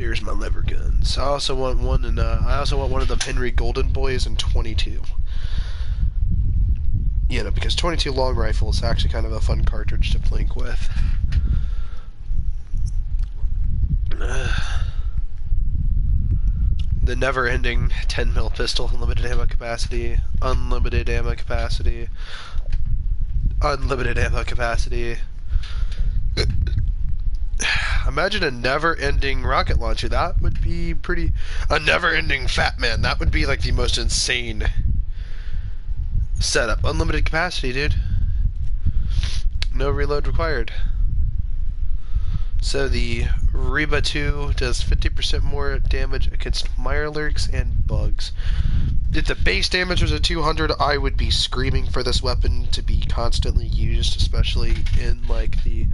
There's my lever guns. I also want one, and I also want one of them Henry Golden Boys in 22. You know, because 22 long rifle is actually kind of a fun cartridge to plink with. The never-ending 10mm pistol, unlimited ammo capacity, unlimited ammo capacity, unlimited ammo capacity. Imagine a never-ending rocket launcher. That would be pretty... A never-ending Fat Man. That would be like the most insane setup. Unlimited capacity, dude. No reload required. So the Reba 2 does 50% more damage against Mirelurks and bugs. If the base damage was a 200, I would be screaming for this weapon to be constantly used, especially in like the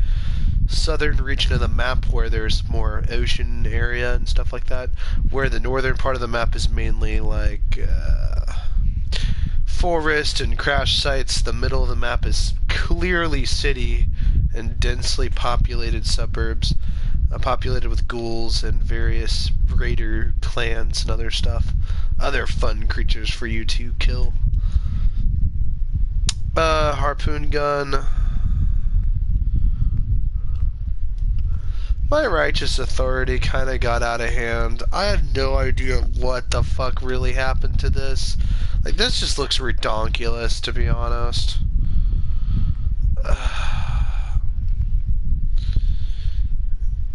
southern region of the map where there's more ocean area and stuff like that, where the northern part of the map is mainly like forest and crash sites. The middle of the map is clearly city and densely populated suburbs, populated with ghouls and various raider clans and other stuff, other fun creatures for you to kill. Harpoon gun. My Righteous Authority kind of got out of hand. I have no idea what the fuck really happened to this. Like, this just looks redonkulous, to be honest.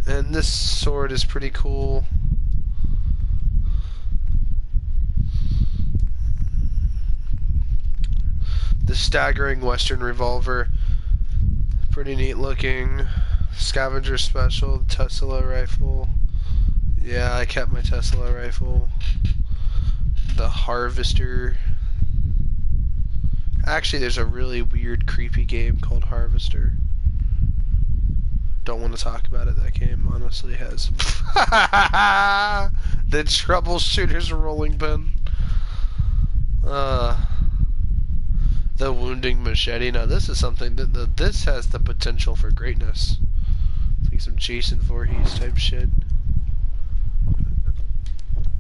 And this sword is pretty cool. The Staggering Western Revolver. Pretty neat looking. Scavenger Special, the Tesla rifle. Yeah, I kept my Tesla rifle. The Harvester. Actually, there's a really weird, creepy game called Harvester. Don't want to talk about it. That game honestly has the Troubleshooter's rolling pin. The Wounding Machete. Now this is something that this has the potential for greatness. It's like some Jason Voorhees type shit.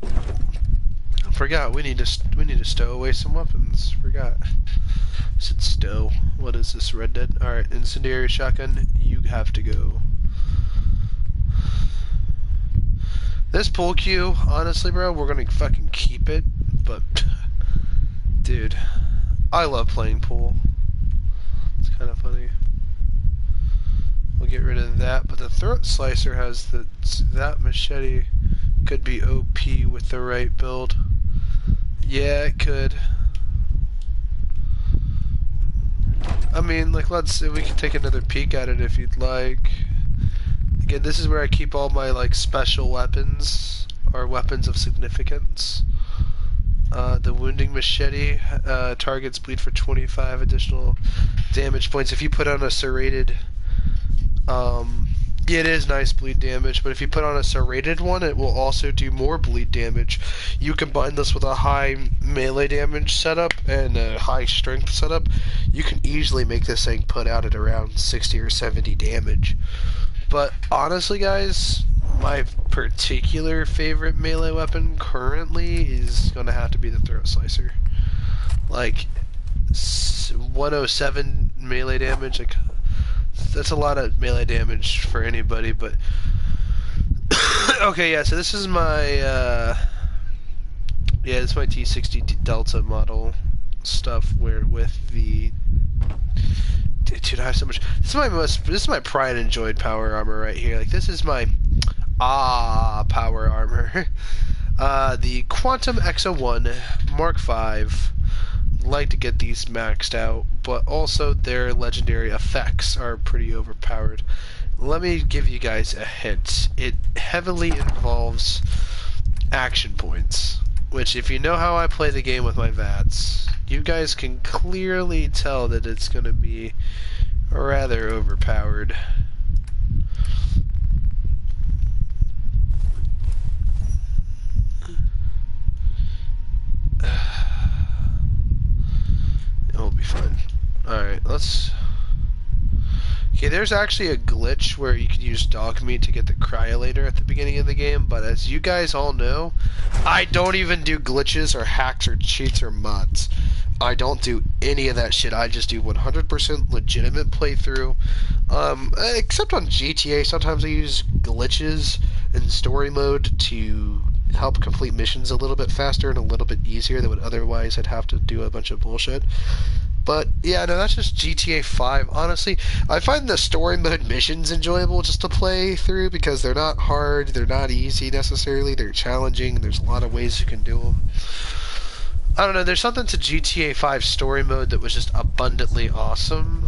I forgot we need to stow away some weapons. Forgot. I said stow. What is this? Red Dead? All right, incendiary shotgun. You have to go. This pool cue, honestly, bro, we're gonna fucking keep it. But, dude, I love playing pool. It's kind of funny. We'll get rid of that, but the throat slicer has that machete could be OP with the right build. Yeah, it could. I mean, like, we can take another peek at it if you'd like. Again, this is where I keep all my, like, special weapons, or weapons of significance. The Wounding Machete, targets bleed for 25 additional damage points. If you put on a serrated, yeah, it is nice bleed damage, but if you put on a serrated one, it will also do more bleed damage. You combine this with a high melee damage setup and a high strength setup, you can easily make this thing put out at around 60 or 70 damage. But honestly, guys, my particular favorite melee weapon currently is going to have to be the Throat Slicer. Like, 107 melee damage, like, that's a lot of melee damage for anybody, but... Okay, yeah, so this is my, yeah, this is my T60 Delta model stuff, where with the... Dude, I have so much... This is my pride and joy power armor right here. Like, this is my... power armor. The Quantum Exo-1 Mark V. Like to get these maxed out, but also their legendary effects are pretty overpowered. Let me give you guys a hint. It heavily involves action points, which, if you know how I play the game with my VATS, you guys can clearly tell that it's going to be rather overpowered. It will be fun. Alright, let's Okay, there's actually a glitch where you can use dog meat to get the cryolator at the beginning of the game, but as you guys all know, I don't even do glitches or hacks or cheats or mods. I don't do any of that shit. I just do 100% legitimate playthrough. Except on GTA, sometimes I use glitches in story mode to help complete missions a little bit faster and a little bit easier than would otherwise I'd have to do a bunch of bullshit. But yeah, no, that's just GTA 5. Honestly, I find the story mode missions enjoyable just to play through because they're not hard, they're not easy necessarily, they're challenging, there's a lot of ways you can do them. I don't know, there's something to GTA 5 story mode that was just abundantly awesome.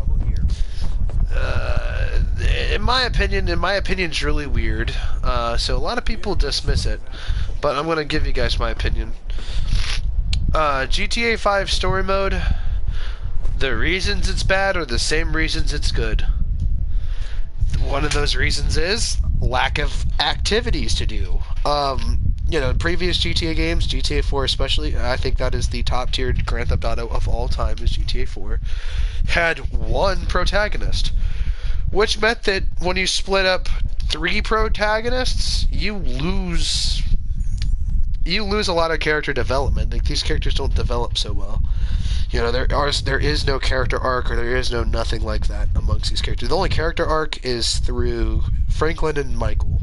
In my opinion, it's really weird. So a lot of people dismiss it, but I'm gonna give you guys my opinion. GTA 5 story mode, the reasons it's bad are the same reasons it's good. One of those reasons is lack of activities to do. You know, in previous GTA games, GTA 4 especially, I think that is the top-tiered Grand Theft Auto of all time is GTA 4, had one protagonist, which meant that when you split up 3 protagonists, you lose a lot of character development. Like, these characters don't develop so well. You know, there is no character arc, or there is no nothing like that amongst these characters. The only character arc is through Franklin and Michael.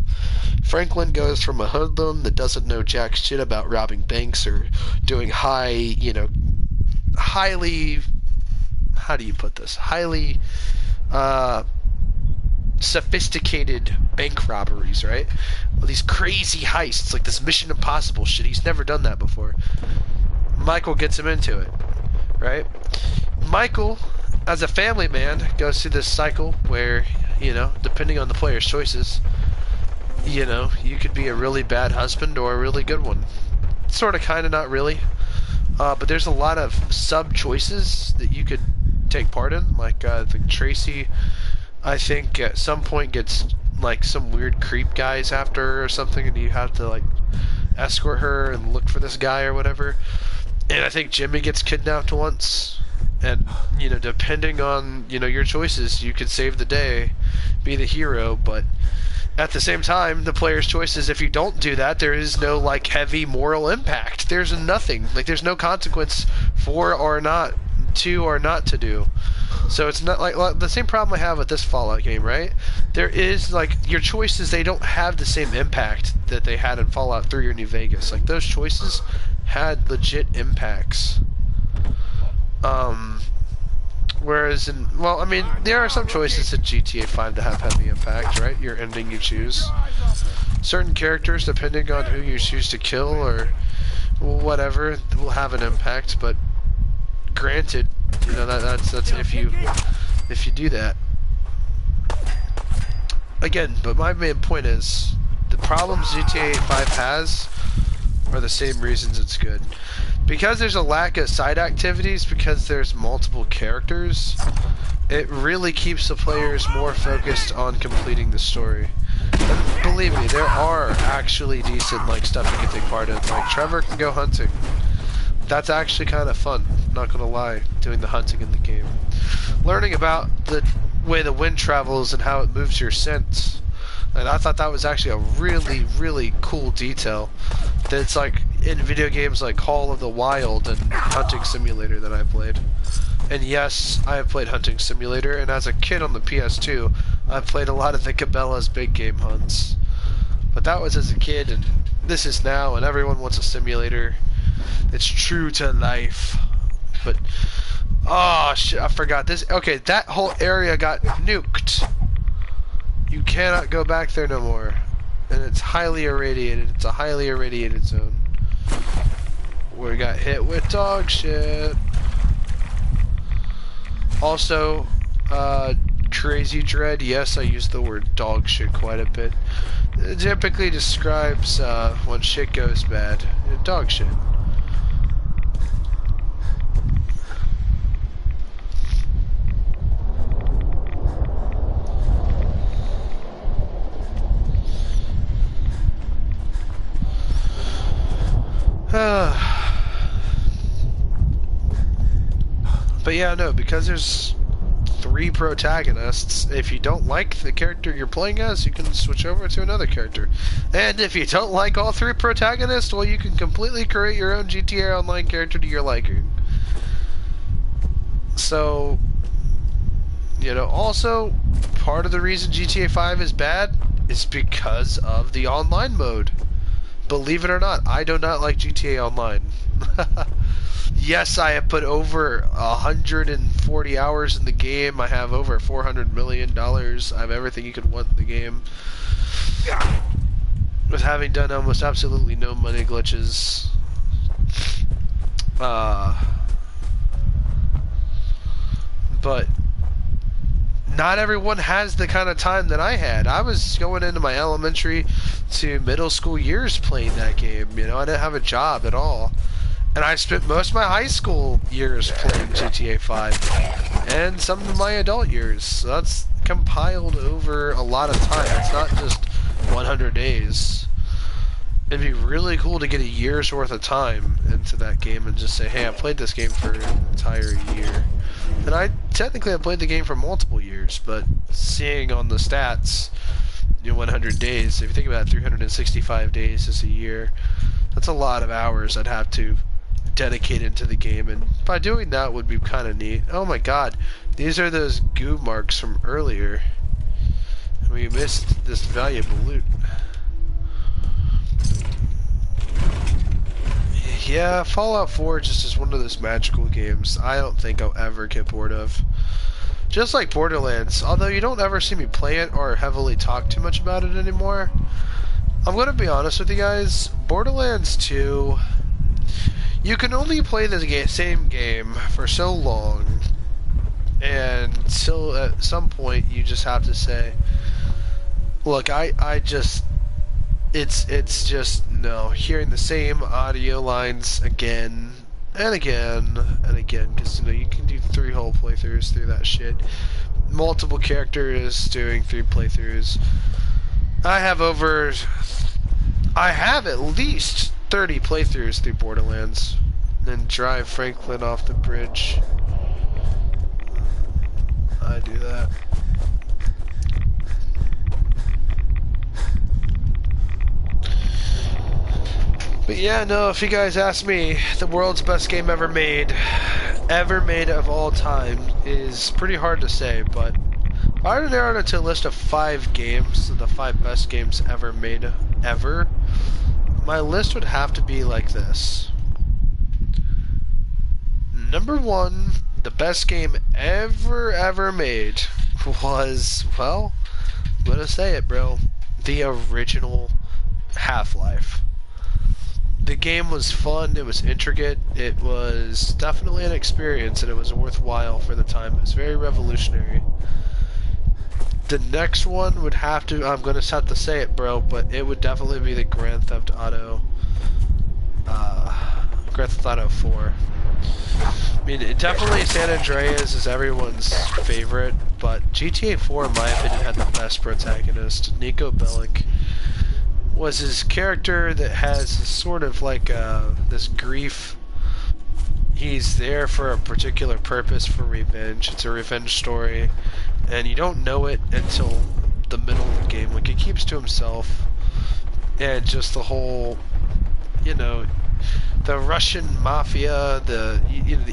Franklin goes from a hoodlum that doesn't know jack shit about robbing banks or doing highly, how do you put this? Highly, sophisticated bank robberies, right? Well, these crazy heists, like this Mission Impossible shit. He's never done that before. Michael gets him into it, right? Michael, as a family man, goes through this cycle where, depending on the player's choices, you could be a really bad husband or a really good one. Sort of, kind of, not really. But there's a lot of sub-choices that you could take part in. Like, Tracy, I think, at some point gets, like, some weird creep guys after her or something, and you have to, like, escort her and look for this guy or whatever. And I think Jimmy gets kidnapped once. And, depending on, your choices, you could save the day, be the hero, but at the same time, the player's choice is if you don't do that, there is no, like, heavy moral impact. There's nothing. Like, there's no consequence for or not to do. So it's not like the same problem I have with this Fallout game, right? There is, like, your choices, they don't have the same impact that they had in Fallout 3 or New Vegas. Like, those choices had legit impacts. Whereas there are some choices in GTA 5 that have heavy impact, right? Your ending you choose. Certain characters, depending on who you choose to kill or whatever, will have an impact, but granted, that's if you do that. Again, but my main point is the problems GTA 5 has are the same reasons it's good. Because there's a lack of side activities, because there's multiple characters, it really keeps the players more focused on completing the story. And believe me, there are actually decent stuff you can take part in. Like, Trevor can go hunting. That's actually kind of fun, not gonna lie, doing the hunting in the game. Learning about the way the wind travels and how it moves your scent. And I thought that was actually a really, really cool detail. That's like in video games like Call of the Wild and Hunting Simulator that I played. And yes, I have played Hunting Simulator, and as a kid on the PS2, I played a lot of the Cabela's big game hunts. But that was as a kid, and this is now, and everyone wants a simulator. It's true to life. But, oh shit, I forgot this. Okay, that whole area got nuked. You cannot go back there no more. And it's highly irradiated. It's a highly irradiated zone. We got hit with dog shit. Also, Crazy Dread. Yes, I use the word dog shit quite a bit. It typically describes when shit goes bad. Dog shit. But yeah, no, because there's 3 protagonists. If you don't like the character you're playing as, you can switch over to another character. And if you don't like all 3 protagonists, well, you can completely create your own GTA Online character to your liking. So, you know, also, part of the reason GTA 5 is bad is because of the online mode. Believe it or not, I do not like GTA Online. Yes, I have put over 140 hours in the game. I have over $400 million. I have everything you could want in the game. With having done almost absolutely no money glitches. But not everyone has the kind of time that I had. I was going into my elementary to middle school years playing that game. You know, I didn't have a job at all. And I spent most of my high school years playing GTA 5. And some of my adult years. So that's compiled over a lot of time. It's not just 100 days. It'd be really cool to get a year's worth of time into that game and just say, hey, I played this game for an entire year. And I technically have played the game for multiple years, but seeing on the stats, you know, 100 days, if you think about it, 365 days is a year. That's a lot of hours I'd have to dedicate into the game, and by doing that would be kind of neat. Oh my god, these are those goo marks from earlier. We missed this valuable loot. Yeah, Fallout 4 just is one of those magical games I don't think I'll ever get bored of. Just like Borderlands, although you don't ever see me play it or heavily talk too much about it anymore. I'm gonna be honest with you guys, Borderlands 2, you can only play the same game for so long, and till at some point you just have to say, look, I just, it's just, no, hearing the same audio lines again and again and again, because, you know, you can do 3 whole playthroughs through that shit. Multiple characters doing 3 playthroughs. I have at least 30 playthroughs through Borderlands. Then drive Franklin off the bridge. I do that. But yeah, no, if you guys ask me, the world's best game ever made of all time, is pretty hard to say, but if I were to narrow it to a list of 5 games, the 5 best games ever made, ever, my list would have to be like this. Number 1, the best game ever made was, well, I'm gonna say it, bro, the original Half-Life. The game was fun, it was intricate, it was definitely an experience, and it was worthwhile for the time. It was very revolutionary. The next one would have to, I'm gonna have to say it, bro, but it would definitely be the Grand Theft Auto 4. I mean, definitely San Andreas is everyone's favorite, but GTA 4, in my opinion, had the best protagonist. Niko Bellic was his character that has sort of like this grief. He's there for a particular purpose, for revenge. It's a revenge story, and you don't know it until the middle of the game. Like, he keeps to himself, and just the whole, you know, the Russian mafia, the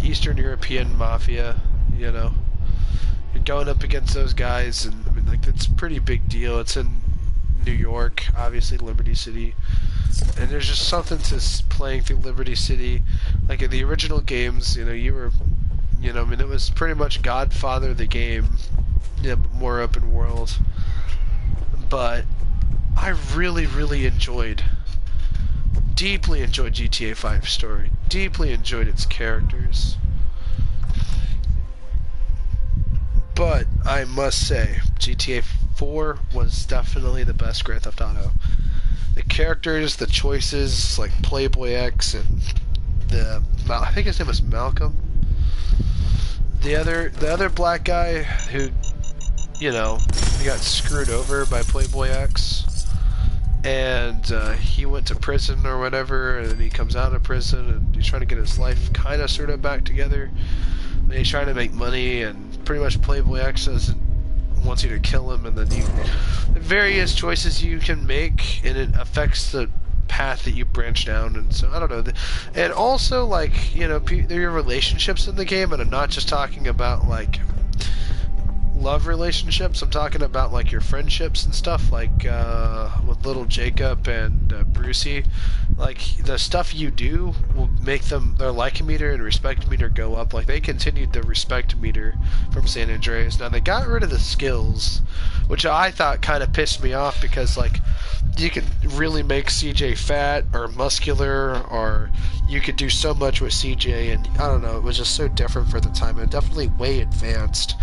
Eastern European mafia, you know, you're going up against those guys, and I mean, like, it's a pretty big deal. It's in New York, obviously Liberty City, and there's just something to playing through Liberty City. Like in the original games, you know, I mean, it was pretty much Godfather the game, yeah, but more open world. But I really deeply enjoyed GTA 5's story, deeply enjoyed its characters. But I must say, GTA 4 was definitely the best Grand Theft Auto. The characters, the choices, like Playboy X and I think his name was Malcolm. The other black guy who, you know, he got screwed over by Playboy X, and he went to prison or whatever, and he comes out of prison and he's trying to get his life kind of sort of back together. And he's trying to make money, and pretty much Playboy X wants you to kill him, and then various choices you can make, and it affects the path that you branch down. And so I don't know, and also like, you know, there are relationships in the game, and I'm not just talking about like love relationships. I'm talking about like your friendships and stuff, like with little Jacob and Brucey. Like the stuff you do will make their like meter and respect meter go up. Like they continued the respect meter from San Andreas. Now they got rid of the skills, which I thought kind of pissed me off, because like you could really make CJ fat or muscular, or you could do so much with CJ, and I don't know, it was just so different for the time, and definitely way advanced.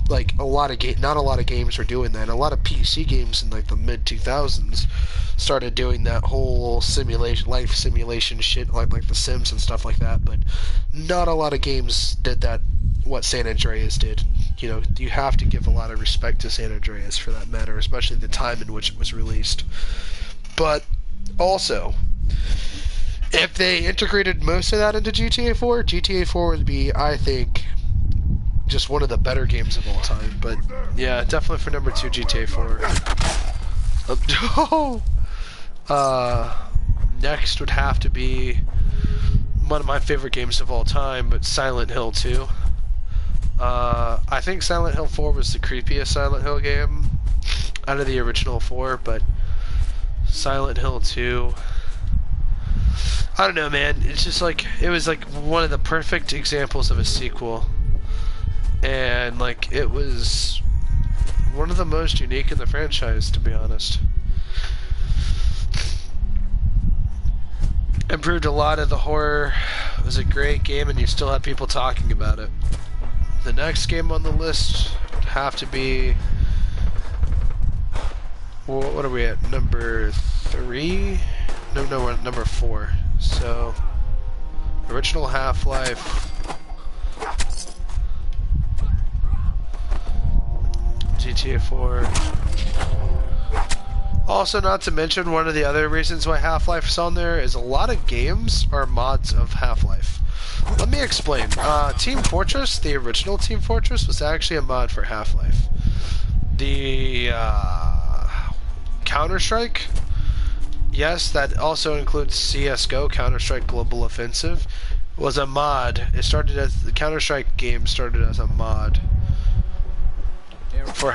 Like not a lot of games were doing that. A lot of PC games in like the mid 2000s started doing that whole life simulation shit, like The Sims and stuff like that. But not a lot of games did that. What San Andreas did. You know, you have to give a lot of respect to San Andreas for that matter, especially the time in which it was released. But also, if they integrated most of that into GTA 4, GTA 4 would be, I think, just one of the better games of all time. But yeah, definitely for number 2, GTA 4. Next would have to be one of my favorite games of all time, but Silent Hill 2. I think Silent Hill 4 was the creepiest Silent Hill game out of the original 4, but Silent Hill 2, I don't know, man. It's just like, it was like one of the perfect examples of a sequel. And like, it was one of the most unique in the franchise, to be honest. Improved a lot of the horror. It was a great game, and you still have people talking about it. The next game on the list would have to be, well, what are we at? Number 3? No, we're at number 4. So, original Half-Life, GTA 4. Also, not to mention, one of the other reasons why Half-Life is on there is a lot of games are mods of Half-Life. Let me explain. Team Fortress, the original Team Fortress, was actually a mod for Half-Life. The Counter-Strike, yes, that also includes CSGO, Counter-Strike Global Offensive, was a mod. It started as, the Counter-Strike game started as a mod for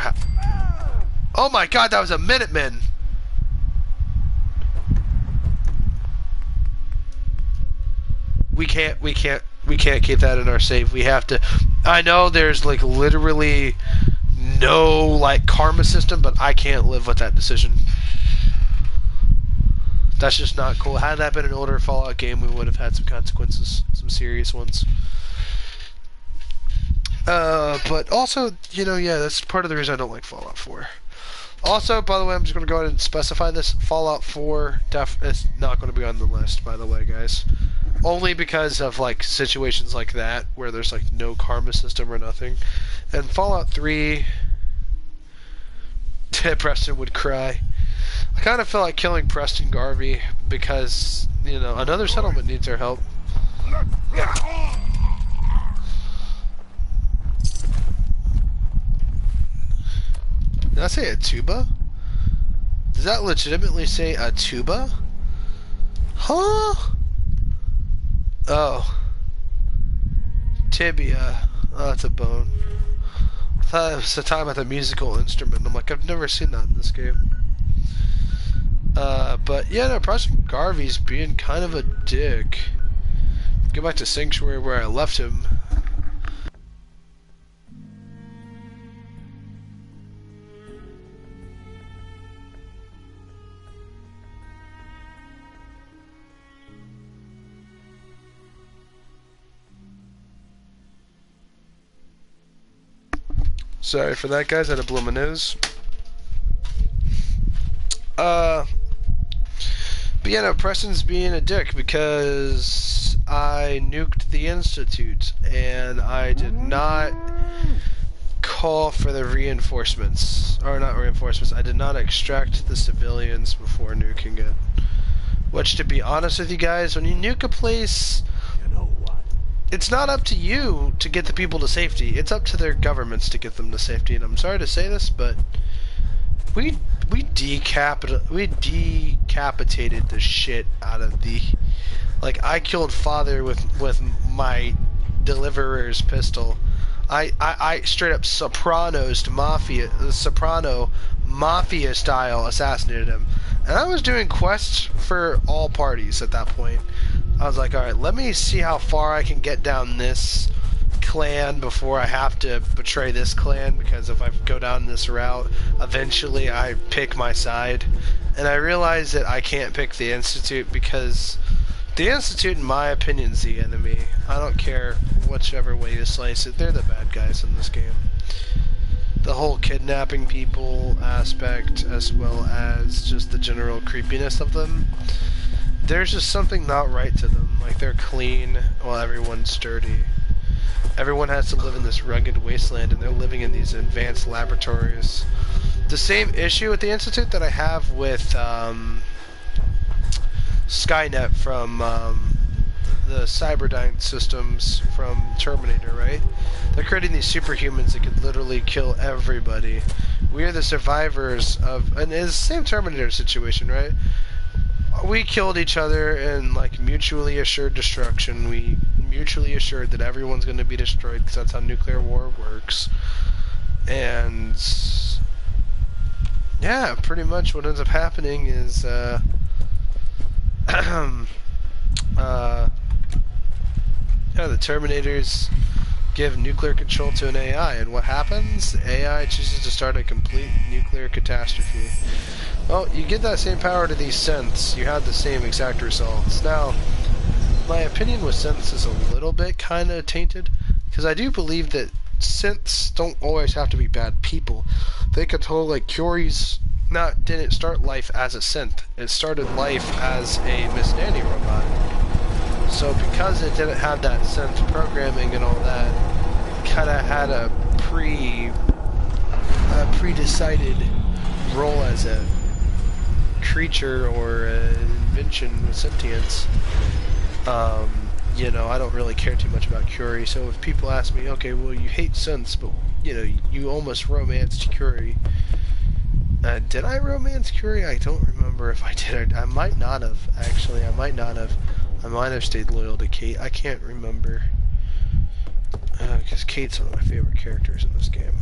oh my god, that was a Minuteman! We can't keep that in our save. We have to, I know there's like literally no like karma system, but I can't live with that decision. That's just not cool. Had that been an older Fallout game, we would have had some consequences, some serious ones. But also, you know, yeah, that's part of the reason I don't like Fallout 4. Also, by the way, I'm just going to go ahead and specify this. Fallout 4 is not going to be on the list, by the way, guys. Only because of, like, situations like that, where there's, like, no karma system or nothing. And Fallout 3... Preston would cry. I kind of feel like killing Preston Garvey, because, you know, another settlement needs our help. Did I say a tuba? Does that legitimately say a tuba? Huh? Oh. Tibia. Oh, that's a bone. I thought it was the time with a musical instrument. I'm like, I've never seen that in this game. But yeah, no, Preston Garvey's being kind of a dick. Go back to Sanctuary where I left him. Sorry for that, guys. I had to blow my nose. But yeah, no, Preston's being a dick because I nuked the Institute and I did not call for the reinforcements. Or not reinforcements, I did not extract the civilians before nuking it. Which, to be honest with you guys, when you nuke a place... You know what? it's not up to you to get the people to safety. It's up to their governments to get them to safety. And I'm sorry to say this, but we decapitated the shit out of the. Like, I killed father with my deliverer's pistol. I straight up soprano mafia style assassinated him. And I was doing quests for all parties at that point. I was like, alright, let me see how far I can get down this clan before I have to betray this clan, because if I go down this route, eventually I pick my side. And I realized that I can't pick the Institute, because the Institute, in my opinion, is the enemy. I don't care whichever way you slice it, they're the bad guys in this game. The whole kidnapping people aspect, as well as just the general creepiness of them, there's just something not right to them. Like, they're clean while everyone's dirty. Everyone has to live in this rugged wasteland, and they're living in these advanced laboratories. The same issue with the Institute that I have with Skynet from the Cyberdyne systems from Terminator, right? They're creating these superhumans that could literally kill everybody. We are the survivors of, and it's the same Terminator situation, right? We killed each other in, like, mutually assured destruction. We mutually assured that everyone's going to be destroyed, because that's how nuclear war works. And yeah, pretty much what ends up happening is yeah, the Terminators give nuclear control to an AI, and what happens? The AI chooses to start a complete nuclear catastrophe. Well, you give that same power to these synths, you have the same exact results. Now, my opinion with synths is a little bit kind of tainted, because I do believe that synths don't always have to be bad people. They could totally, like, Curie's didn't start life as a synth. It started life as a Miss Nanny robot. So because it didn't have that synth programming and all that, it kind of had a pre-decided role as a creature or an invention with sentience. You know, I don't really care too much about Curie, so if people ask me, okay, well, you hate synths, but, you know, you almost romanced Curie. Did I romance Curie? I don't remember if I did. I might not have, actually. I might have stayed loyal to Kate. I can't remember. Because Kate's one of my favorite characters in this game.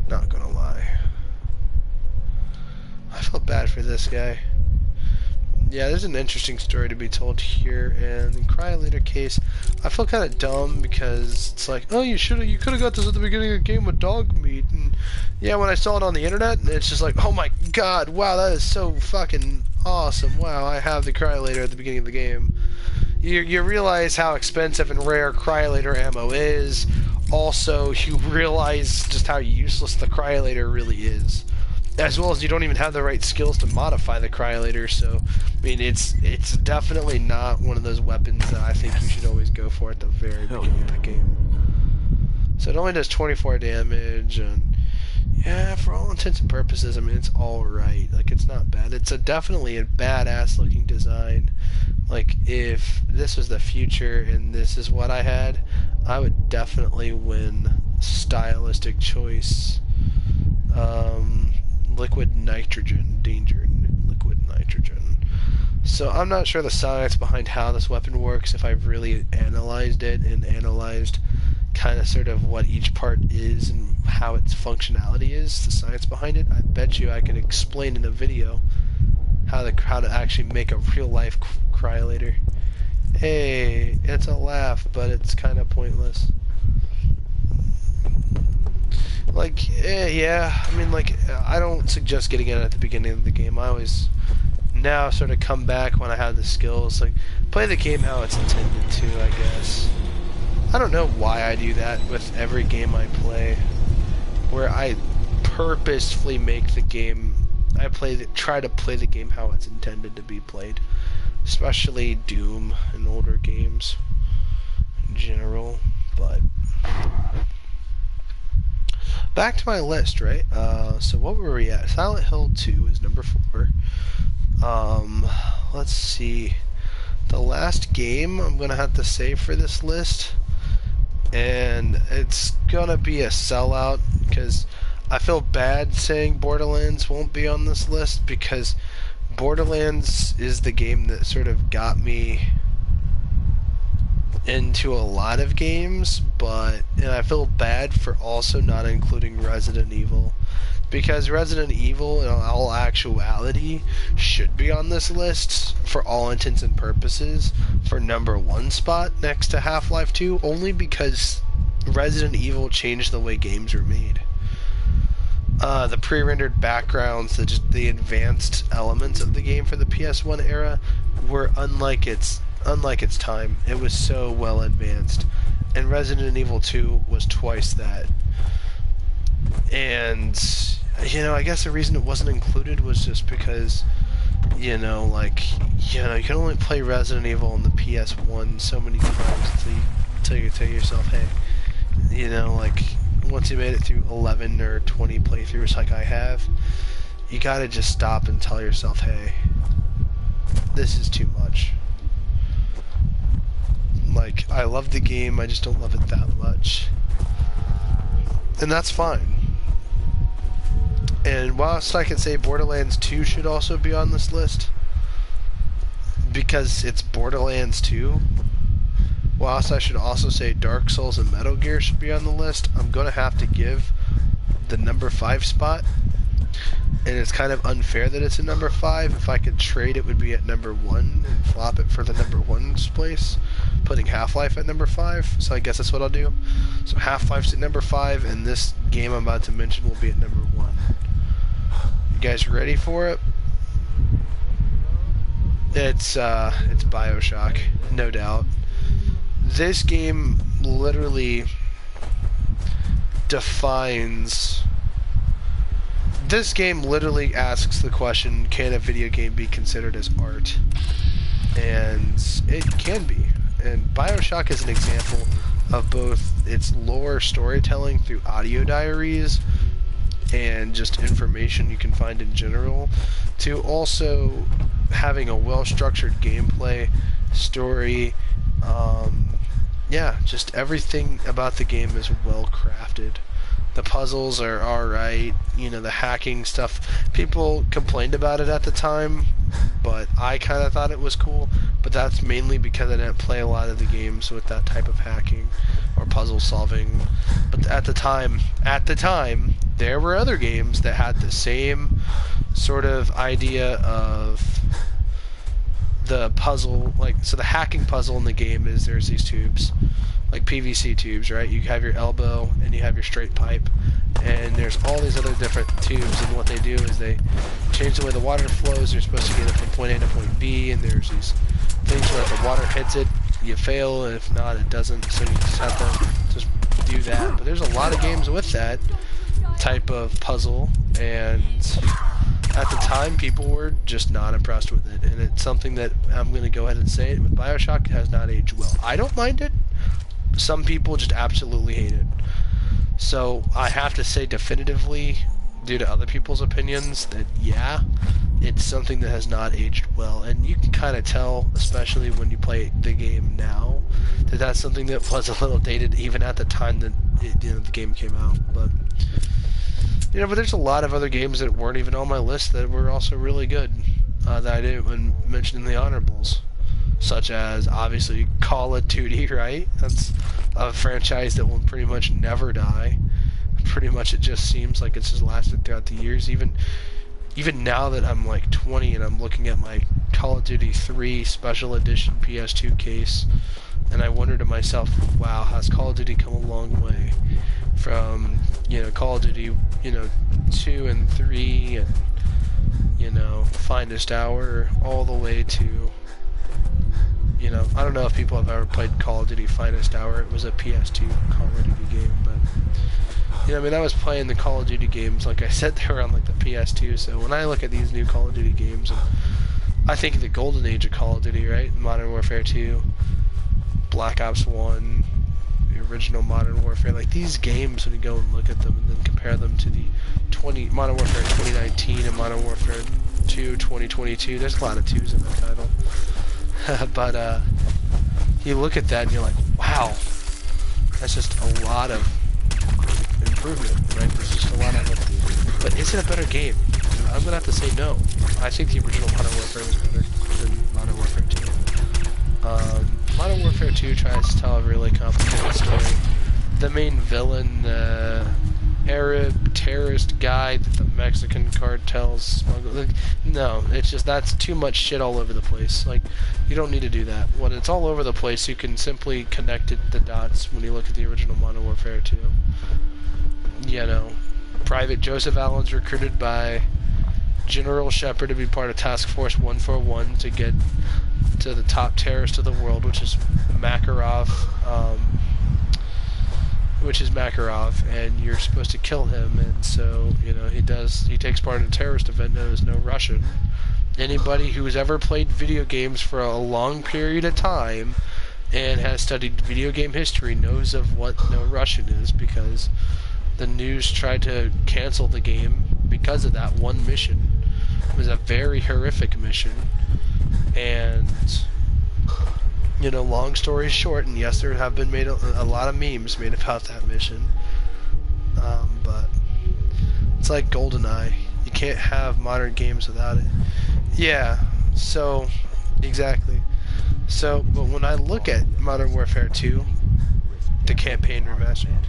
Not gonna lie. I felt bad for this guy. Yeah, there's an interesting story to be told here, and the Cryolator case, I feel kind of dumb because it's like, oh, you could have got this at the beginning of the game with dog meat, and yeah, when I saw it on the internet, it's just like, oh my god, wow, that is so fucking awesome, wow, I have the Cryolator at the beginning of the game. You realize how expensive and rare Cryolator ammo is, also, you realize just how useless the Cryolator really is. As well as you don't even have the right skills to modify the Cryolator, so, I mean, it's definitely not one of those weapons that I think you should always go for at the very beginning of the game. So it only does 24 damage, and yeah, for all intents and purposes, I mean, it's alright. Like, it's not bad. It's definitely a badass looking design. Like, if this was the future and this is what I had, I would definitely win stylistic choice. Liquid nitrogen, danger, liquid nitrogen. So I'm not sure the science behind how this weapon works, if I've really analyzed it and analyzed kind of sort of what each part is and how its functionality is, the science behind it. I bet you I can explain in a video how to actually make a real life Cryolator. Hey, it's a laugh, but it's kind of pointless. Like, yeah, I mean, like, I don't suggest getting it at the beginning of the game. I always now sort of come back when I have the skills. Like, play the game how it's intended to, I guess. I don't know why I do that with every game I play, where I purposefully make the game, try to play the game how it's intended to be played. Especially Doom and older games in general, but back to my list, right? So what were we at? Silent Hill 2 is number 4. Let's see. the last game I'm gonna have to say for this list, and it's gonna be a sellout because I feel bad saying Borderlands won't be on this list because Borderlands is the game that sort of got me into a lot of games, and I feel bad for also not including Resident Evil, because Resident Evil in all actuality should be on this list for all intents and purposes for #1 spot next to Half-Life 2, only because Resident Evil changed the way games were made. The pre-rendered backgrounds, the advanced elements of the game for the PS1 era were unlike its time. It was so well advanced, and Resident Evil 2 was twice that. And I guess the reason it wasn't included was just because you can only play Resident Evil on the PS1 so many times until you tell yourself, hey, once you made it through 11 or 20 playthroughs like I have, you gotta just stop and tell yourself, hey, this is too much. Like, I love the game, I just don't love it that much. And that's fine. And whilst I can say Borderlands 2 should also be on this list, because it's Borderlands 2, whilst I should also say Dark Souls and Metal Gear should be on the list, I'm going to have to give the #5 spot. And it's kind of unfair that it's a #5. If I could trade, it would be at #1 and flop it for the #1's place, putting Half-Life at #5. So I guess that's what I'll do. So Half-Life's at #5, and this game I'm about to mention will be at #1. You guys ready for it? It's BioShock, no doubt. This game literally defines... This game literally asks the question, can a video game be considered as art? And it can be. And BioShock is an example of both its lore storytelling through audio diaries and just information you can find in general, to also having a well-structured gameplay, story, just everything about the game is well-crafted. The puzzles are alright, the hacking stuff, people complained about it at the time, but I kind of thought it was cool, but that's mainly because I didn't play a lot of the games with that type of hacking or puzzle solving. But at the time, there were other games that had the same sort of idea of the puzzle, so the hacking puzzle in the game is there's these tubes, like PVC tubes, right? You have your elbow and you have your straight pipe, and there's all these other different tubes, and what they do is they change the way the water flows. You're supposed to get it from point A to point B, and there's these things where if the water hits it, you fail, and if not, it doesn't, so you just have to just do that. But there's a lot of games with that type of puzzle, and at the time, people were just not impressed with it, and it's something that I'm going to go ahead and say it with BioShock has not aged well. I don't mind it. Some people just absolutely hate it. So I have to say definitively, due to other people's opinions, that yeah, it's something that has not aged well, and you can kind of tell, especially when you play the game now, that that's something that was a little dated even at the time that the game came out. But but there's a lot of other games that weren't even on my list that were also really good that I didn't mention in the honorables, such as obviously Call of Duty, right? That's a franchise that will pretty much never die. Pretty much, it just seems like it's just lasted throughout the years. Even now that I'm like 20 and I'm looking at my Call of Duty 3 Special Edition PS2 case, and I wonder to myself, wow, has Call of Duty come a long way from Call of Duty 2 and 3 and Finest Hour all the way to I don't know if people have ever played Call of Duty Finest Hour. It was a PS2 Call of Duty game, but I was playing the Call of Duty games, like I said, they were on like the PS2. So when I look at these new Call of Duty games, and I think of the golden age of Call of Duty, right? Modern Warfare 2, Black Ops 1, the original Modern Warfare, like these games, when you go and look at them and then compare them to the Modern Warfare 2019 and Modern Warfare 2 2022, there's a lot of twos in the title. But you look at that and you're like, wow, that's just a lot of improvement, right? There's just a lot of it. But is it a better game? I'm gonna have to say no. I think the original Modern Warfare was better than Modern Warfare 2. Modern Warfare 2 tries to tell a really complicated story. The main villain, Arab terrorist guy that the Mexican cartels smuggle. Like, no, it's just that's too much shit all over the place. Like, you don't need to do that. When it's all over the place, you can simply connect the dots when you look at the original Modern Warfare 2. You know, Private Joseph Allen's recruited by General Shepard to be part of Task Force 141 to get to the top terrorist of the world, which is Makarov. And you're supposed to kill him, and so, you know, he takes part in a terrorist event known as No Russian. Anybody who's ever played video games for a long period of time and has studied video game history knows of what No Russian is, because the news tried to cancel the game because of that one mission. It was a very horrific mission, and you know, long story short, and yes, there have been made a lot of memes made about that mission, but it's like GoldenEye. You can't have modern games without it. Yeah, so, exactly. So, but when I look at Modern Warfare 2, the campaign remastered,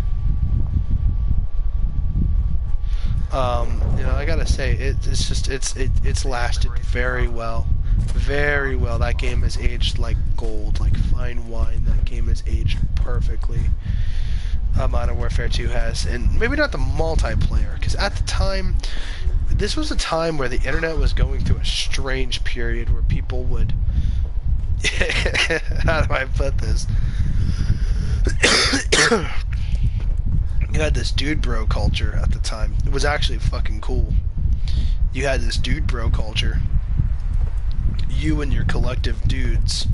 you know, I gotta say, it's lasted very well. Very well. That game has aged like gold, like fine wine. That game has aged perfectly. Modern Warfare 2 has, and maybe not the multiplayer, because at the time, this was a time where the internet was going through a strange period where people would, how do I put this? You had this dude bro culture at the time. It was actually fucking cool. You had this dude bro culture. You and your collective dudes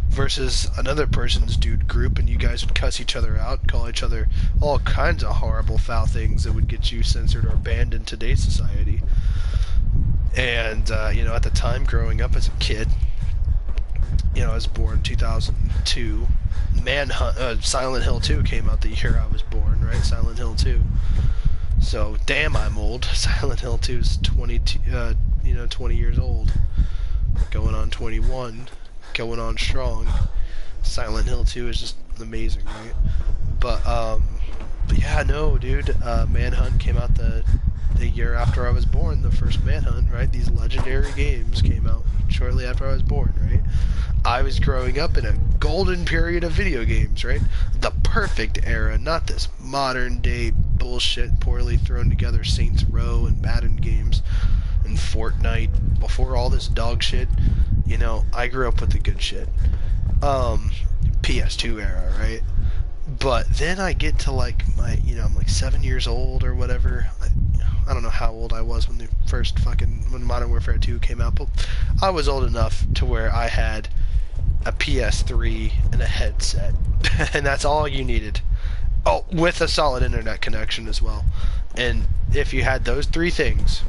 versus another person's dude group, and you guys would cuss each other out, call each other all kinds of horrible, foul things that would get you censored or banned in today's society. And, you know, at the time, growing up as a kid, you know, I was born in 2002. Silent Hill 2 came out the year I was born, right? Silent Hill 2. So, damn, I'm old. Silent Hill 2 is 20 years old. Going on 21, going on strong. Silent Hill 2 is just amazing, right? But yeah, no, dude, Manhunt came out the year after I was born, the first Manhunt, right? These legendary games came out shortly after I was born, right? I was growing up in a golden period of video games, right? The perfect era, not this modern day bullshit, poorly thrown together Saints Row and Madden games and Fortnite, before all this dog shit. You know, I grew up with the good shit. PS2 era, right? But then I get to like my, you know, I'm like 7 years old or whatever. I don't know how old I was when when Modern Warfare 2 came out, but I was old enough to where I had a PS3 and a headset, and that's all you needed. Oh, with a solid internet connection as well. And if you had those three things,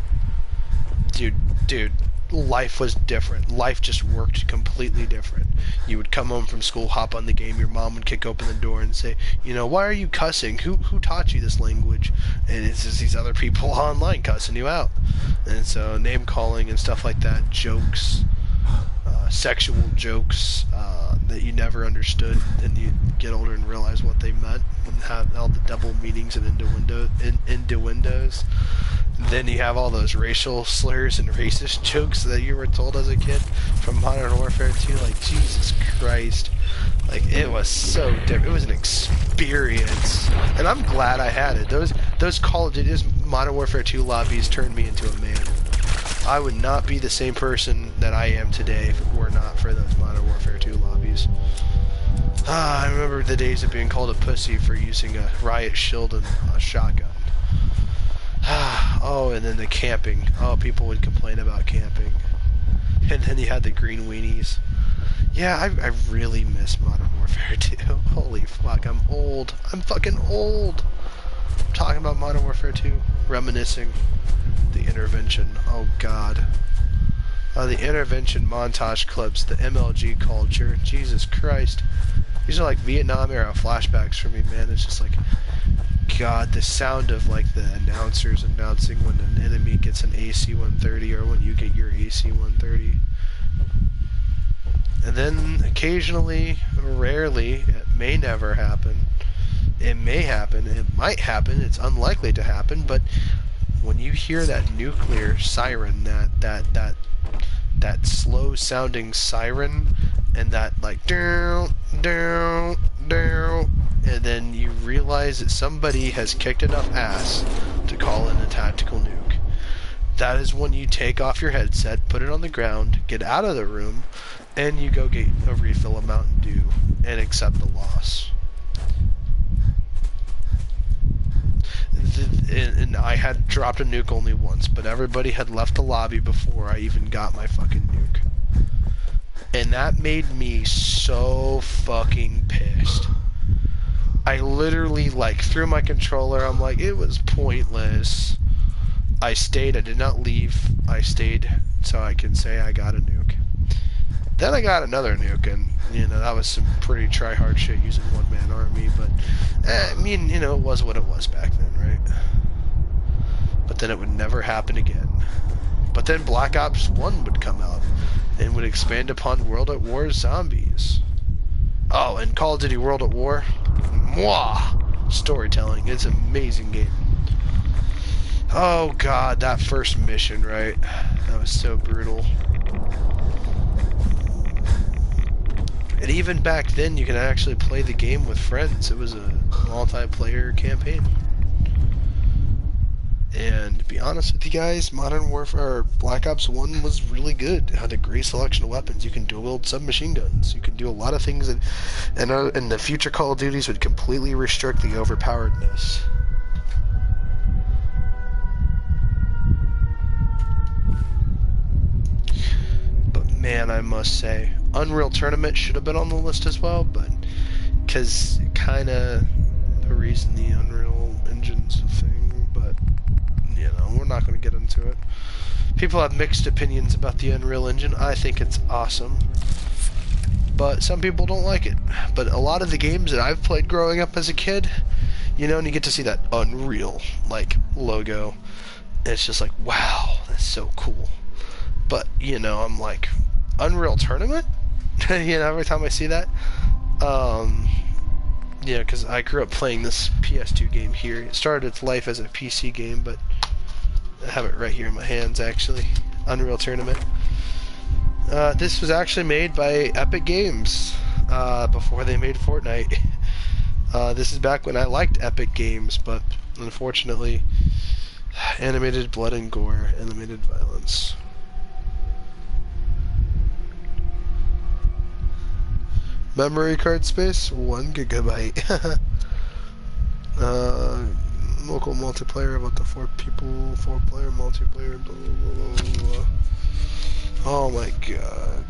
dude, life was different. Life just worked completely different. You would come home from school, hop on the game, your mom would kick open the door and say, you know, why are you cussing? Who taught you this language? And it's just these other people online cussing you out. And so name calling and stuff like that, jokes, sexual jokes that you never understood, and you get older and realize what they meant and have all the double meanings and innuendos. Then you have all those racial slurs and racist jokes that you were told as a kid from Modern Warfare 2. Like, Jesus Christ. Like, it was so different. It was an experience. And I'm glad I had it. Those Call of Duty, Modern Warfare 2 lobbies turned me into a man. I would not be the same person that I am today if it were not for those Modern Warfare 2 lobbies. I remember the days of being called a pussy for using a riot shield and a shotgun. Oh, and then the camping. Oh, people would complain about camping. And then you had the green weenies. Yeah, I really miss Modern Warfare 2. Holy fuck, I'm old. I'm fucking old. I'm talking about Modern Warfare 2. Reminiscing. The intervention. Oh, God. The intervention montage clips, the MLG culture. Jesus Christ. These are like Vietnam era flashbacks for me, man. It's just like, God, the sound of like the announcers announcing when an enemy gets an AC-130 or when you get your AC-130. And then occasionally, rarely, it may never happen. It may happen, it might happen, it's unlikely to happen, but when you hear that nuclear siren, that slow sounding siren, and that like down, down, down, and then you realize that somebody has kicked enough ass to call in a tactical nuke. That is when you take off your headset, put it on the ground, get out of the room, and you go get a refill of Mountain Dew and accept the loss. And I had dropped a nuke only once, but everybody had left the lobby before I even got my fucking nuke. And that made me so fucking pissed. I literally, like, threw my controller, I'm like, it was pointless. I stayed, I did not leave, I stayed so I can say I got a nuke. Then I got another nuke, and, you know, that was some pretty try-hard shit using one-man army, but, I mean, you know, it was what it was back then, right? But then it would never happen again. But then Black Ops 1 would come out, and would expand upon World at War zombies. Oh, and Call of Duty World at War? Mwah! Storytelling, it's an amazing game. Oh god, that first mission, right? That was so brutal. And even back then, you could actually play the game with friends. It was a multiplayer campaign. And to be honest with you guys, Modern Warfare Black Ops 1 was really good. It had a great selection of weapons. You can dual-wield submachine guns. You can do a lot of things that, and the future Call of Duties would completely restrict the overpoweredness. But man, I must say, Unreal Tournament should have been on the list as well, but because kind of the reason the Unreal Engine's a thing, but you know, we're not going to get into it. People have mixed opinions about the Unreal Engine. I think it's awesome, but some people don't like it. But a lot of the games that I've played growing up as a kid, you know, and you get to see that Unreal like logo, and it's just like, wow, that's so cool. But you know, I'm like, Unreal Tournament? You know, every time I see that, yeah, because I grew up playing this PS2 game here. It started its life as a PC game, but I have it right here in my hands, actually. Unreal Tournament. This was actually made by Epic Games before they made Fortnite. This is back when I liked Epic Games, but unfortunately, animated blood and gore, animated violence. Memory card space, 1 GB. Local multiplayer of up to 4 people, 4-player multiplayer, blah, blah, blah, blah. Oh my god.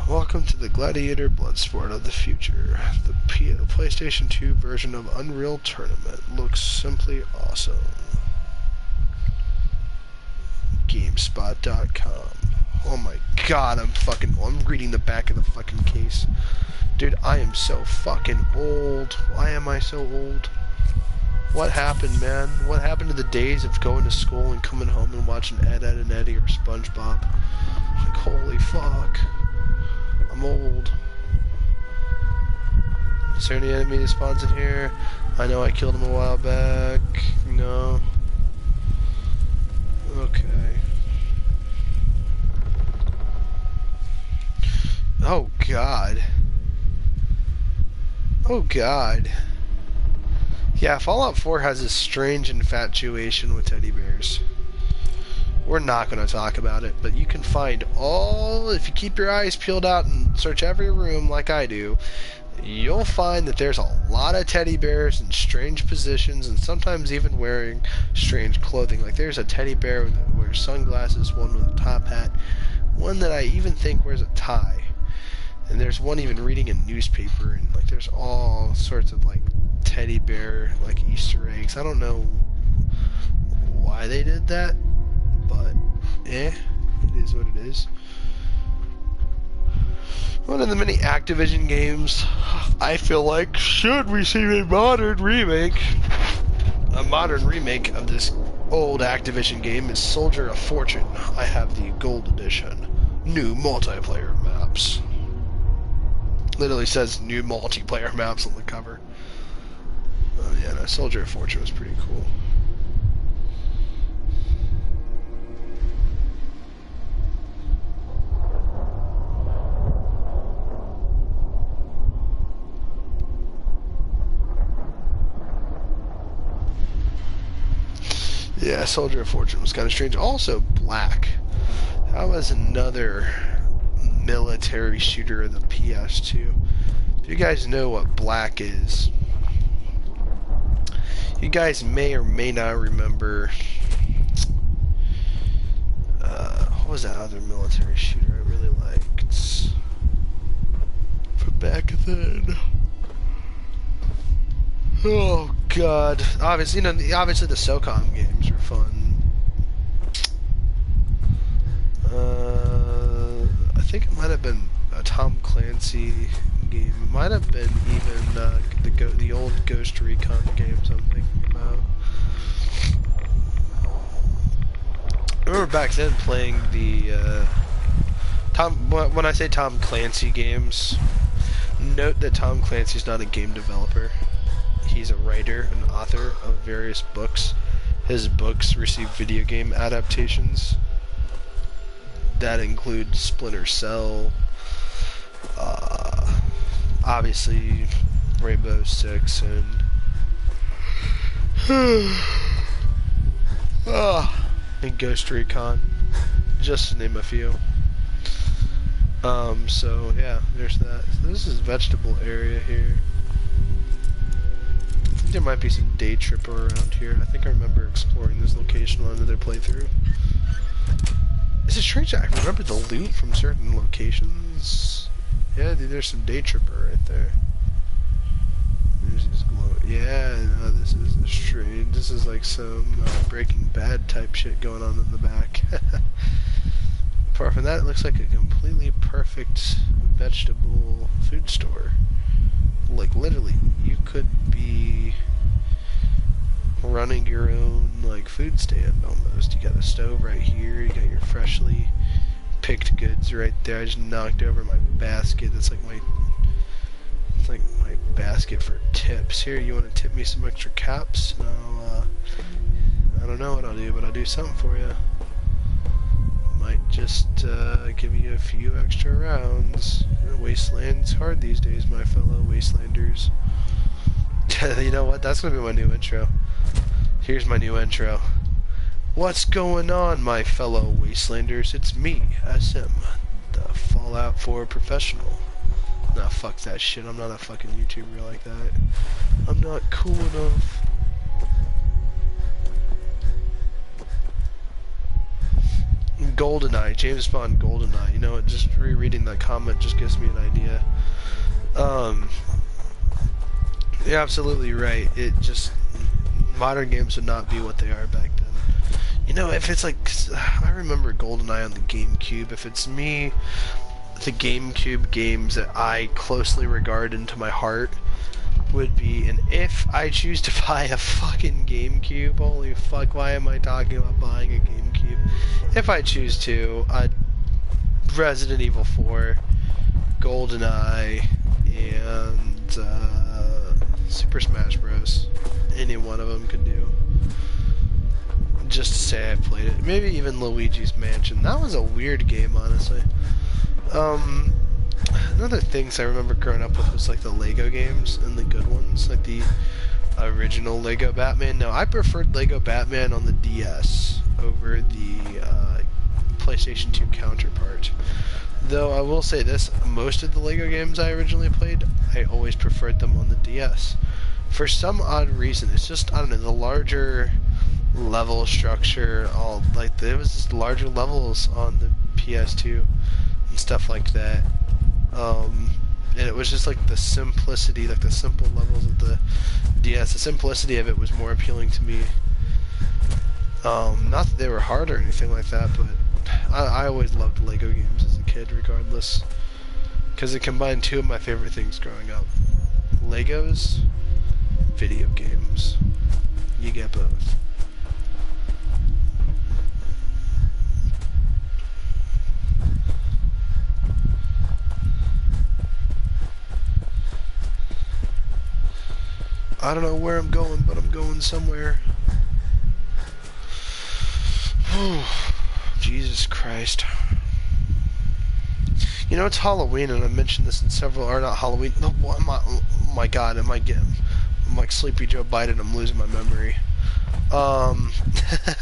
Welcome to the Gladiator Bloodsport of the future. The PlayStation 2 version of Unreal Tournament looks simply awesome. GameSpot.com. Oh my god, I'm reading the back of the fucking case. Dude, I am so fucking old. Why am I so old? What happened, man? What happened to the days of going to school and coming home and watching Ed, Edd and Eddy or SpongeBob? Like, holy fuck. I'm old. Is there any enemy that spawns in here? I know I killed him a while back. No. Okay. Oh god. Oh god. Yeah, Fallout 4 has a strange infatuation with teddy bears. We're not going to talk about it, but you can find all, if you keep your eyes peeled out and search every room like I do, you'll find that there's a lot of teddy bears in strange positions and sometimes even wearing strange clothing. Like there's a teddy bear that wears sunglasses, one with a top hat, one that I even think wears a tie, and there's one even reading a newspaper, and like there's all sorts of like teddy bear like Easter eggs. I don't know why they did that, but it is what it is. One of the many Activision games I feel like should receive a modern remake. A modern remake of this old Activision game is Soldier of Fortune. I have the Gold Edition. New multiplayer maps. Literally says new multiplayer maps on the cover. Oh yeah, no, Soldier of Fortune was pretty cool. Yeah, Soldier of Fortune was kind of strange. Also, Black. That was another military shooter of the PS2. If you guys know what Black is, you guys may or may not remember. What was that other military shooter I really liked from back then? Oh God! Obviously, obviously the SOCOM games are fun. I think it might have been a Tom Clancy game. It might have been even the old Ghost Recon games I'm thinking about. I remember back then playing the when I say Tom Clancy games, note that Tom Clancy's not a game developer. He's a writer and author of various books. His books receive video game adaptations. That include Splinter Cell, obviously Rainbow Six, and and Ghost Recon, just to name a few. So yeah, there's that. So this is vegetable area here. I think there might be some day tripper around here. I think I remember exploring this location on another playthrough. It's strange that I remember the loot from certain locations. Yeah, dude, there's some day tripper right there. There's these yeah, no, this is strange. This is like some Breaking Bad type shit going on in the back. Apart from that, it looks like a completely perfect vegetable food store. Like, literally, you could be running your own, like, food stand, almost. You got a stove right here, you got your freshly picked goods right there. I just knocked over my basket. That's like my basket for tips. Here, you want to tip me some extra caps? No, I don't know what I'll do, but I'll do something for you. Might just give you a few extra rounds. Wasteland's hard these days, my fellow Wastelanders. You know what? That's gonna be my new intro. Here's my new intro. What's going on, my fellow Wastelanders? It's me, SM, the Fallout 4 professional. Nah, fuck that shit. I'm not a fucking YouTuber like that. I'm not cool enough. GoldenEye, James Bond GoldenEye. You know, just rereading that comment just gives me an idea. You're absolutely right. It just, modern games would not be what they are back then. You know, if it's like, I remember GoldenEye on the GameCube. If it's me, the GameCube games that I closely regard into my heart would be, and if I choose to buy a fucking GameCube, holy fuck, why am I talking about buying a GameCube? If I choose to, Resident Evil 4, GoldenEye, and Super Smash Bros. Any one of them could do. Just to say I played it. Maybe even Luigi's Mansion. That was a weird game, honestly. Another things I remember growing up with was like the Lego games and the good ones, like the original Lego Batman. Now, I preferred Lego Batman on the DS over the PlayStation 2 counterpart. Though I will say this, most of the Lego games I originally played, I always preferred them on the DS. For some odd reason, it's just, I don't know, the larger level structure, there was just larger levels on the PS2 and stuff like that. And it was just like the simplicity, like the simple levels of the DS. The simplicity of it was more appealing to me. Not that they were hard or anything like that, but I always loved Lego games as a kid, regardless, because it combined two of my favorite things growing up: Legos, video games. You get both. I don't know where I'm going, but I'm going somewhere. Jesus Christ. You know, it's Halloween, and I mentioned this in several, or not Halloween, no, oh my god, I'm like Sleepy Joe Biden, I'm losing my memory.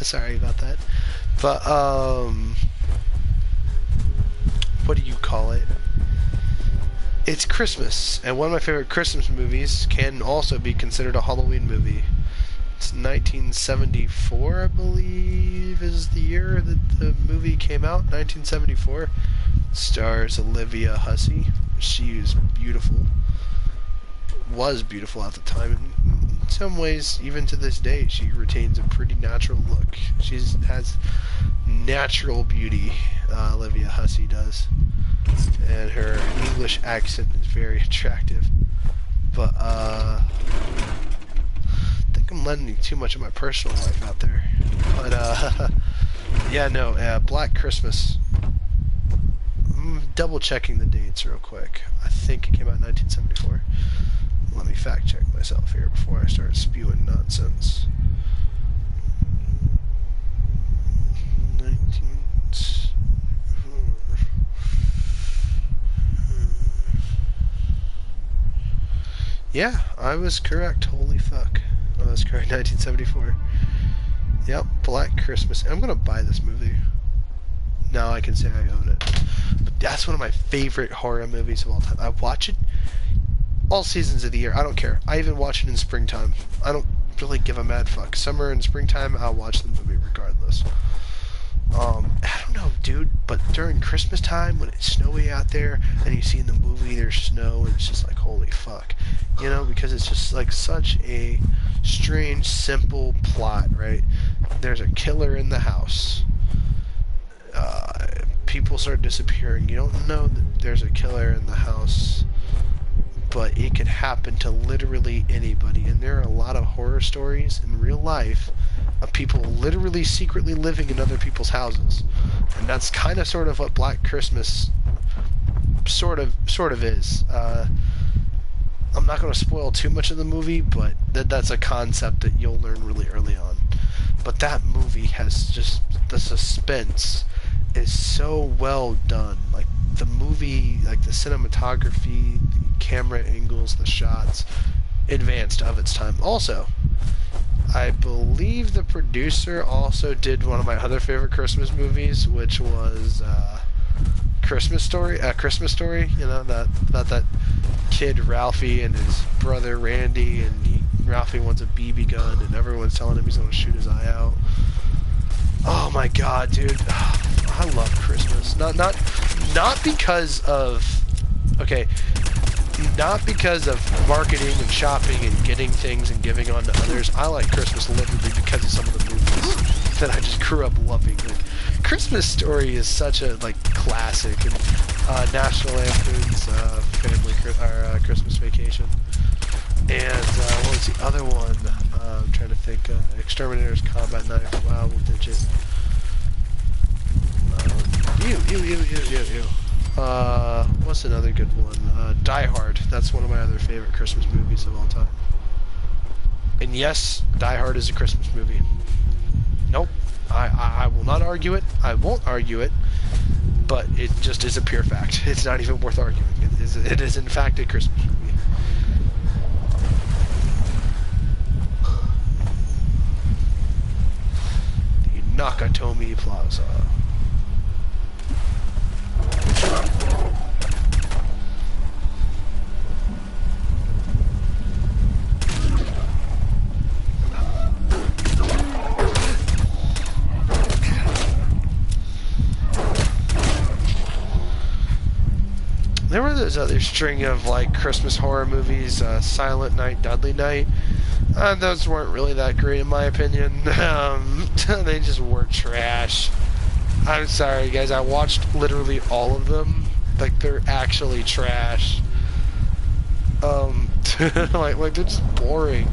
Sorry about that. But, what do you call it? It's Christmas, and one of my favorite Christmas movies can also be considered a Halloween movie. It's 1974, I believe, is the year that the movie came out. 1974. It stars Olivia Hussey. She is beautiful. Was beautiful at the time. And in some ways, even to this day, she retains a pretty natural look. She has natural beauty, Olivia Hussey does. And her English accent is very attractive. But, I think I'm letting too much of my personal life out there. But, yeah, no, Black Christmas. I'm double checking the dates real quick. I think it came out in 1974. Let me fact check myself here before I start spewing nonsense. 1974. Yeah, I was correct. Holy fuck. I was correct. 1974. Yep, Black Christmas. I'm gonna buy this movie. Now I can say I own it. But that's one of my favorite horror movies of all time. I watch it all seasons of the year. I don't care. I even watch it in springtime. I don't really give a mad fuck. Summer and springtime, I'll watch the movie regardless. I don't know, dude, but during Christmas time, when it's snowy out there, and you see in the movie there's snow, and it's just like, holy fuck. You know, because it's just like such a strange, simple plot, right? There's a killer in the house. People start disappearing. You don't know that there's a killer in the house, but it could happen to literally anybody. And there are a lot of horror stories in real life of people literally secretly living in other people's houses. And that's kind of sort of what Black Christmas sort of is. I'm not going to spoil too much of the movie, but that's a concept that you'll learn really early on. But that movie has just, the suspense is so well done. Like, the movie, like the cinematography, the camera angles, the shots, advanced of its time. Also, I believe the producer also did one of my other favorite Christmas movies, which was Christmas Story. You know, about that kid Ralphie and his brother Randy, and Ralphie wants a BB gun, and everyone's telling him he's going to shoot his eye out. Oh my god, dude! I love Christmas. Not because of not because of marketing and shopping and getting things and giving on to others. I like Christmas literally because of some of the movies that I just grew up loving. Like, Christmas Story is such a classic, and National Lampoon's Christmas Vacation, and what was the other one? I'm trying to think. Exterminator's Combat Knife. Wow, we'll ditch it. What's another good one? Die Hard. That's one of my other favorite Christmas movies of all time. And yes, Die Hard is a Christmas movie. Nope. I will not argue it. I won't argue it. But it just is a pure fact. It's not even worth arguing. It is in fact a Christmas movie. The Nakatomi Plaza. those other string of like Christmas horror movies, Silent Night, Deadly Night. Those weren't really that great in my opinion. They just were trash. I'm sorry, guys. I watched literally all of them. Like, they're actually trash. Like they're just boring.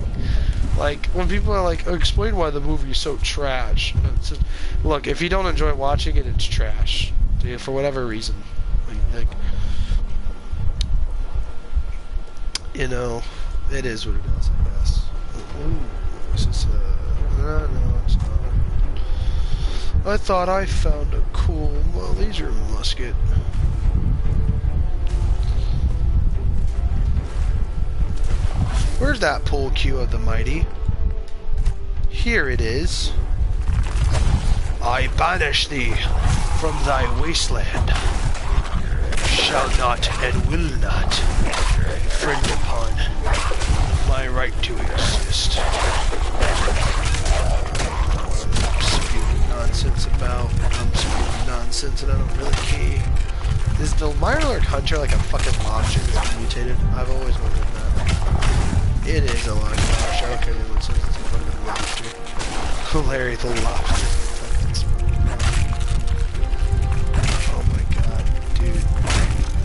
Like, when people are like, oh, explain why the movie is so trash. It's just, look, if you don't enjoy watching it, it's trash. Dude, for whatever reason. Like, you know, it is what it is, I guess. Ooh, this is, no, it's not. I thought I found a cool laser musket. Where's that pool cue of the mighty? Here it is. I banish thee from thy wasteland. Shall not and will not infringe upon my right to exist. I'm spewing nonsense about. I'm spewing nonsense and I don't really care. Is the Mirelurk Hunter like a fucking lobster that's mutated? I've always wondered that. It is a lot of gosh, okay, it says it's a fucking lobster. Larry the lobster. Oh my god, dude.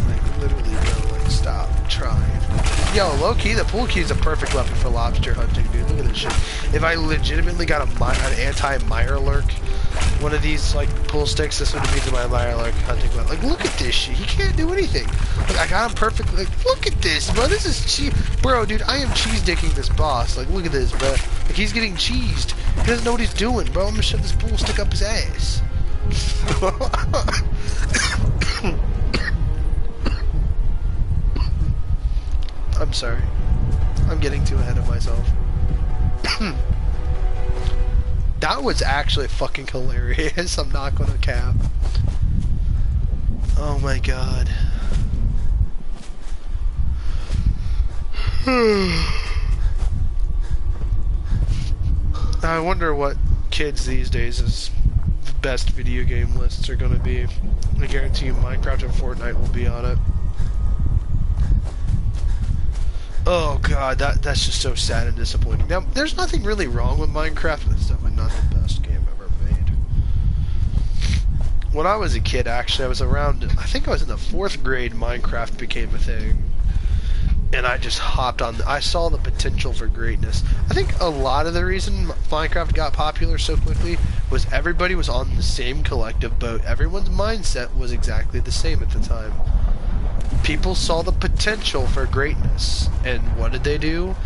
Like, literally, bro, like, stop trying. Yo, low-key, the pool key is a perfect weapon for lobster hunting, dude. Look at this shit. If I legitimately got an anti-Mirelurk, one of these, like, pool sticks, this would be my Mirelurk hunting weapon. Like, look at this shit. He can't do anything. Like, I got him perfectly. Like, look at this, bro. This is cheese. Bro, dude, I am cheese dicking this boss. Like, look at this, bro. Like, he's getting cheesed. He doesn't know what he's doing, bro. I'm gonna shove this pool stick up his ass. I'm sorry. I'm getting too ahead of myself. That was actually fucking hilarious. I'm not gonna cap. Oh my god. I wonder what kids these days' best video game lists are gonna be. I guarantee you Minecraft and Fortnite will be on it. Oh god, that's just so sad and disappointing. Now, there's nothing really wrong with Minecraft, but it's definitely not the best game ever made. When I was a kid, actually, I was around, I think I was in the 4th grade, Minecraft became a thing. And I just hopped on, I saw the potential for greatness. I think a lot of the reason Minecraft got popular so quickly was everybody was on the same collective boat. Everyone's mindset was exactly the same at the time. People saw the potential for greatness, and what did they do?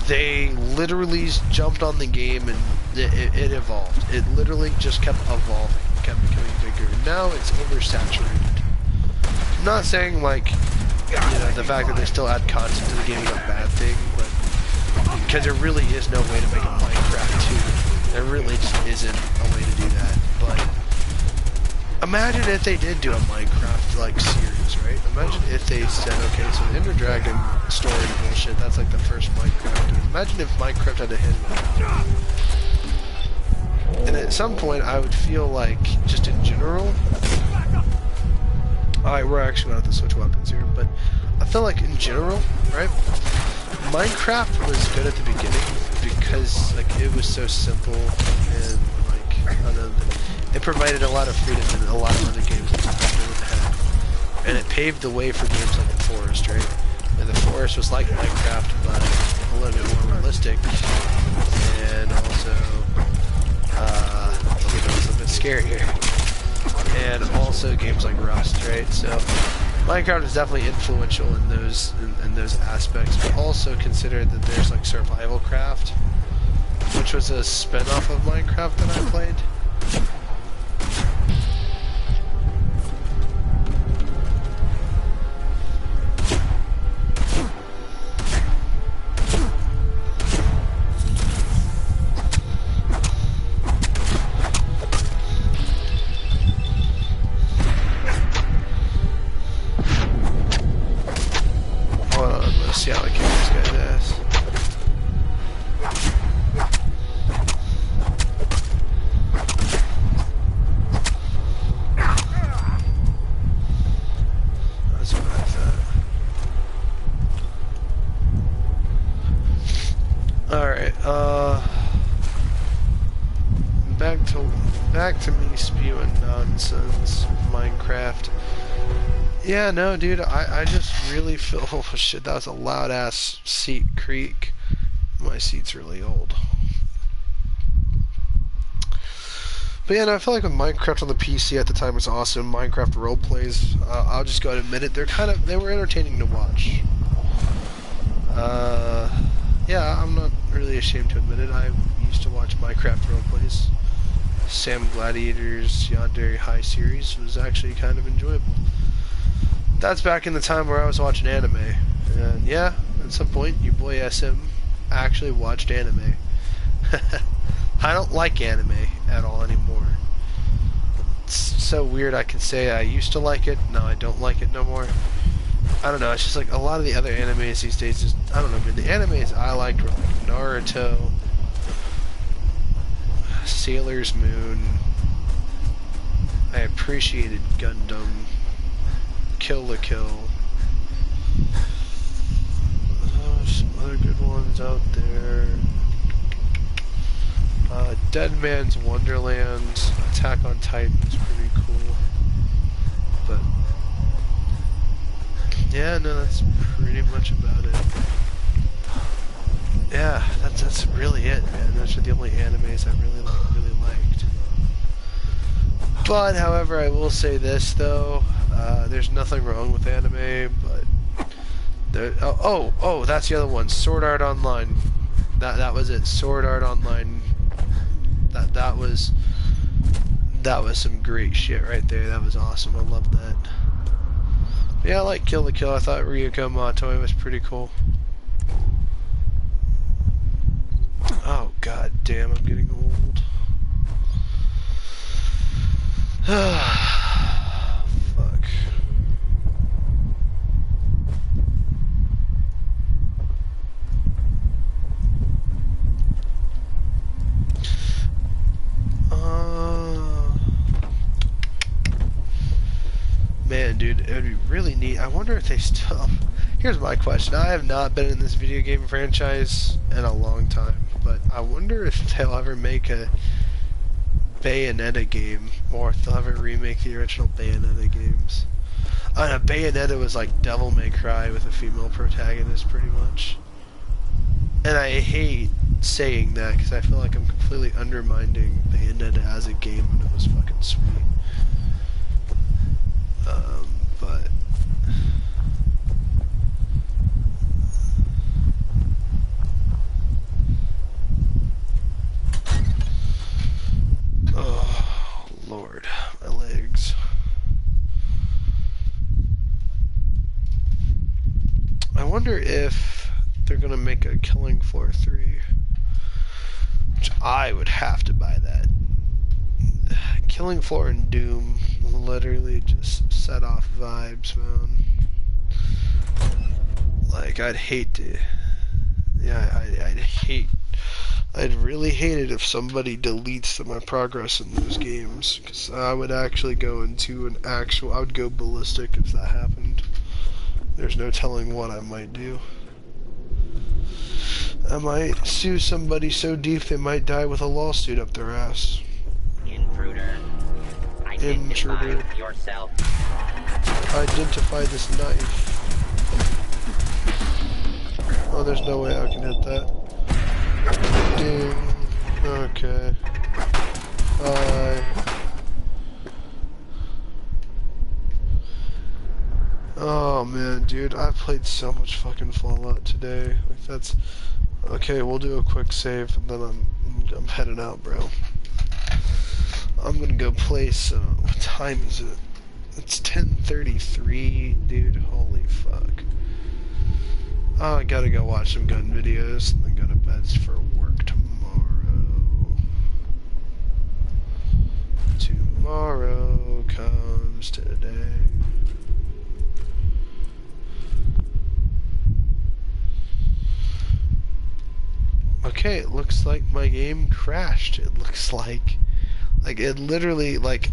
They literally jumped on the game, and it evolved. It literally just kept evolving, kept becoming bigger. And now it's oversaturated. I'm not saying, like, you know, the fact that they still add content to the game is a bad thing, but because there really is no way to make a Minecraft 2. There really just isn't a way to do that. But imagine if they did do a Minecraft like series, right? Imagine if they said, okay, so Ender Dragon story bullshit, that's like the first Minecraft game. Imagine if Minecraft had a hit. And at some point I would feel like, just in general, alright, we're actually gonna have to switch weapons here, but I feel like in general, right? Minecraft was good at the beginning because like it was so simple and like I don't know, it provided a lot of freedom in a lot of other games that didn't have. And it paved the way for games like The Forest, right? And The Forest was like Minecraft, but a little bit more realistic and also you know, it's a bit scarier. And also games like Rust, right? So Minecraft is definitely influential in those aspects, but also consider that there's like Survival Craft, which was a spin-off of Minecraft that I played. See how I kick this guy's ass. Back to me spewing nonsense. Minecraft. Yeah, no, dude. I just really feel. Oh shit, that was a loud ass seat creak. My seat's really old. But yeah, no, I feel like with Minecraft on the PC at the time was awesome. Minecraft roleplays, I'll just go ahead and admit it. They were entertaining to watch. Yeah, I'm not really ashamed to admit it. I used to watch Minecraft roleplays. Sam Gladiator's Yandere High series was actually kind of enjoyable. That's back in the time where I was watching anime. And yeah, at some point, your boy SM actually watched anime. I don't like anime at all anymore. It's so weird I can say I used to like it, now I don't like it no more. I don't know, it's just like a lot of the other animes these days just, I don't know, man, the animes I liked were like Naruto, Sailor's Moon, I appreciated Gundam, Kill la Kill. Some other good ones out there. Dead Man's Wonderland, Attack on Titan is pretty cool. But yeah, no, that's pretty much about it. Yeah, that's really it, man. Those are the only animes I really liked. But however, I will say this though, there's nothing wrong with anime, but that's the other one, Sword Art Online. That was it, Sword Art Online. That was some great shit right there. That was awesome. I loved that. But yeah, I like Kill la Kill. I thought Ryuko Matoi was pretty cool. Oh god damn, I'm getting old. Fuck. Man, dude, it would be really neat. I wonder if they still... Here's my question. I have not been in this video game franchise in a long time, but I wonder if they'll ever make a Bayonetta game, or if they'll ever remake the original Bayonetta games. I know, Bayonetta was like Devil May Cry with a female protagonist, pretty much. And I hate saying that, because I feel like I'm completely undermining Bayonetta as a game when it was fucking sweet. But oh Lord, my legs. I wonder if they're gonna make a Killing Floor 3, which I would have to buy that. Killing Floor and Doom literally just set off vibes, man. Like, I'd hate to... Yeah, I'd really hate it if somebody deletes my progress in those games, because I would actually go into an actual... I would go ballistic if that happened. There's no telling what I might do. I might sue somebody so deep they might die with a lawsuit up their ass. Intruder. Identify yourself. Identify this knife. Oh, there's no way I can hit that. Ding. Okay. Oh man, dude, I played so much fucking Fallout today. Like that's okay. We'll do a quick save, and then I'm heading out, bro. I'm gonna go play some... What time is it? It's 10:33, dude. Holy fuck. Oh, I gotta go watch some gun videos and then go to bed for work tomorrow. Tomorrow comes today. Okay, it looks like my game crashed. It looks like it literally, like,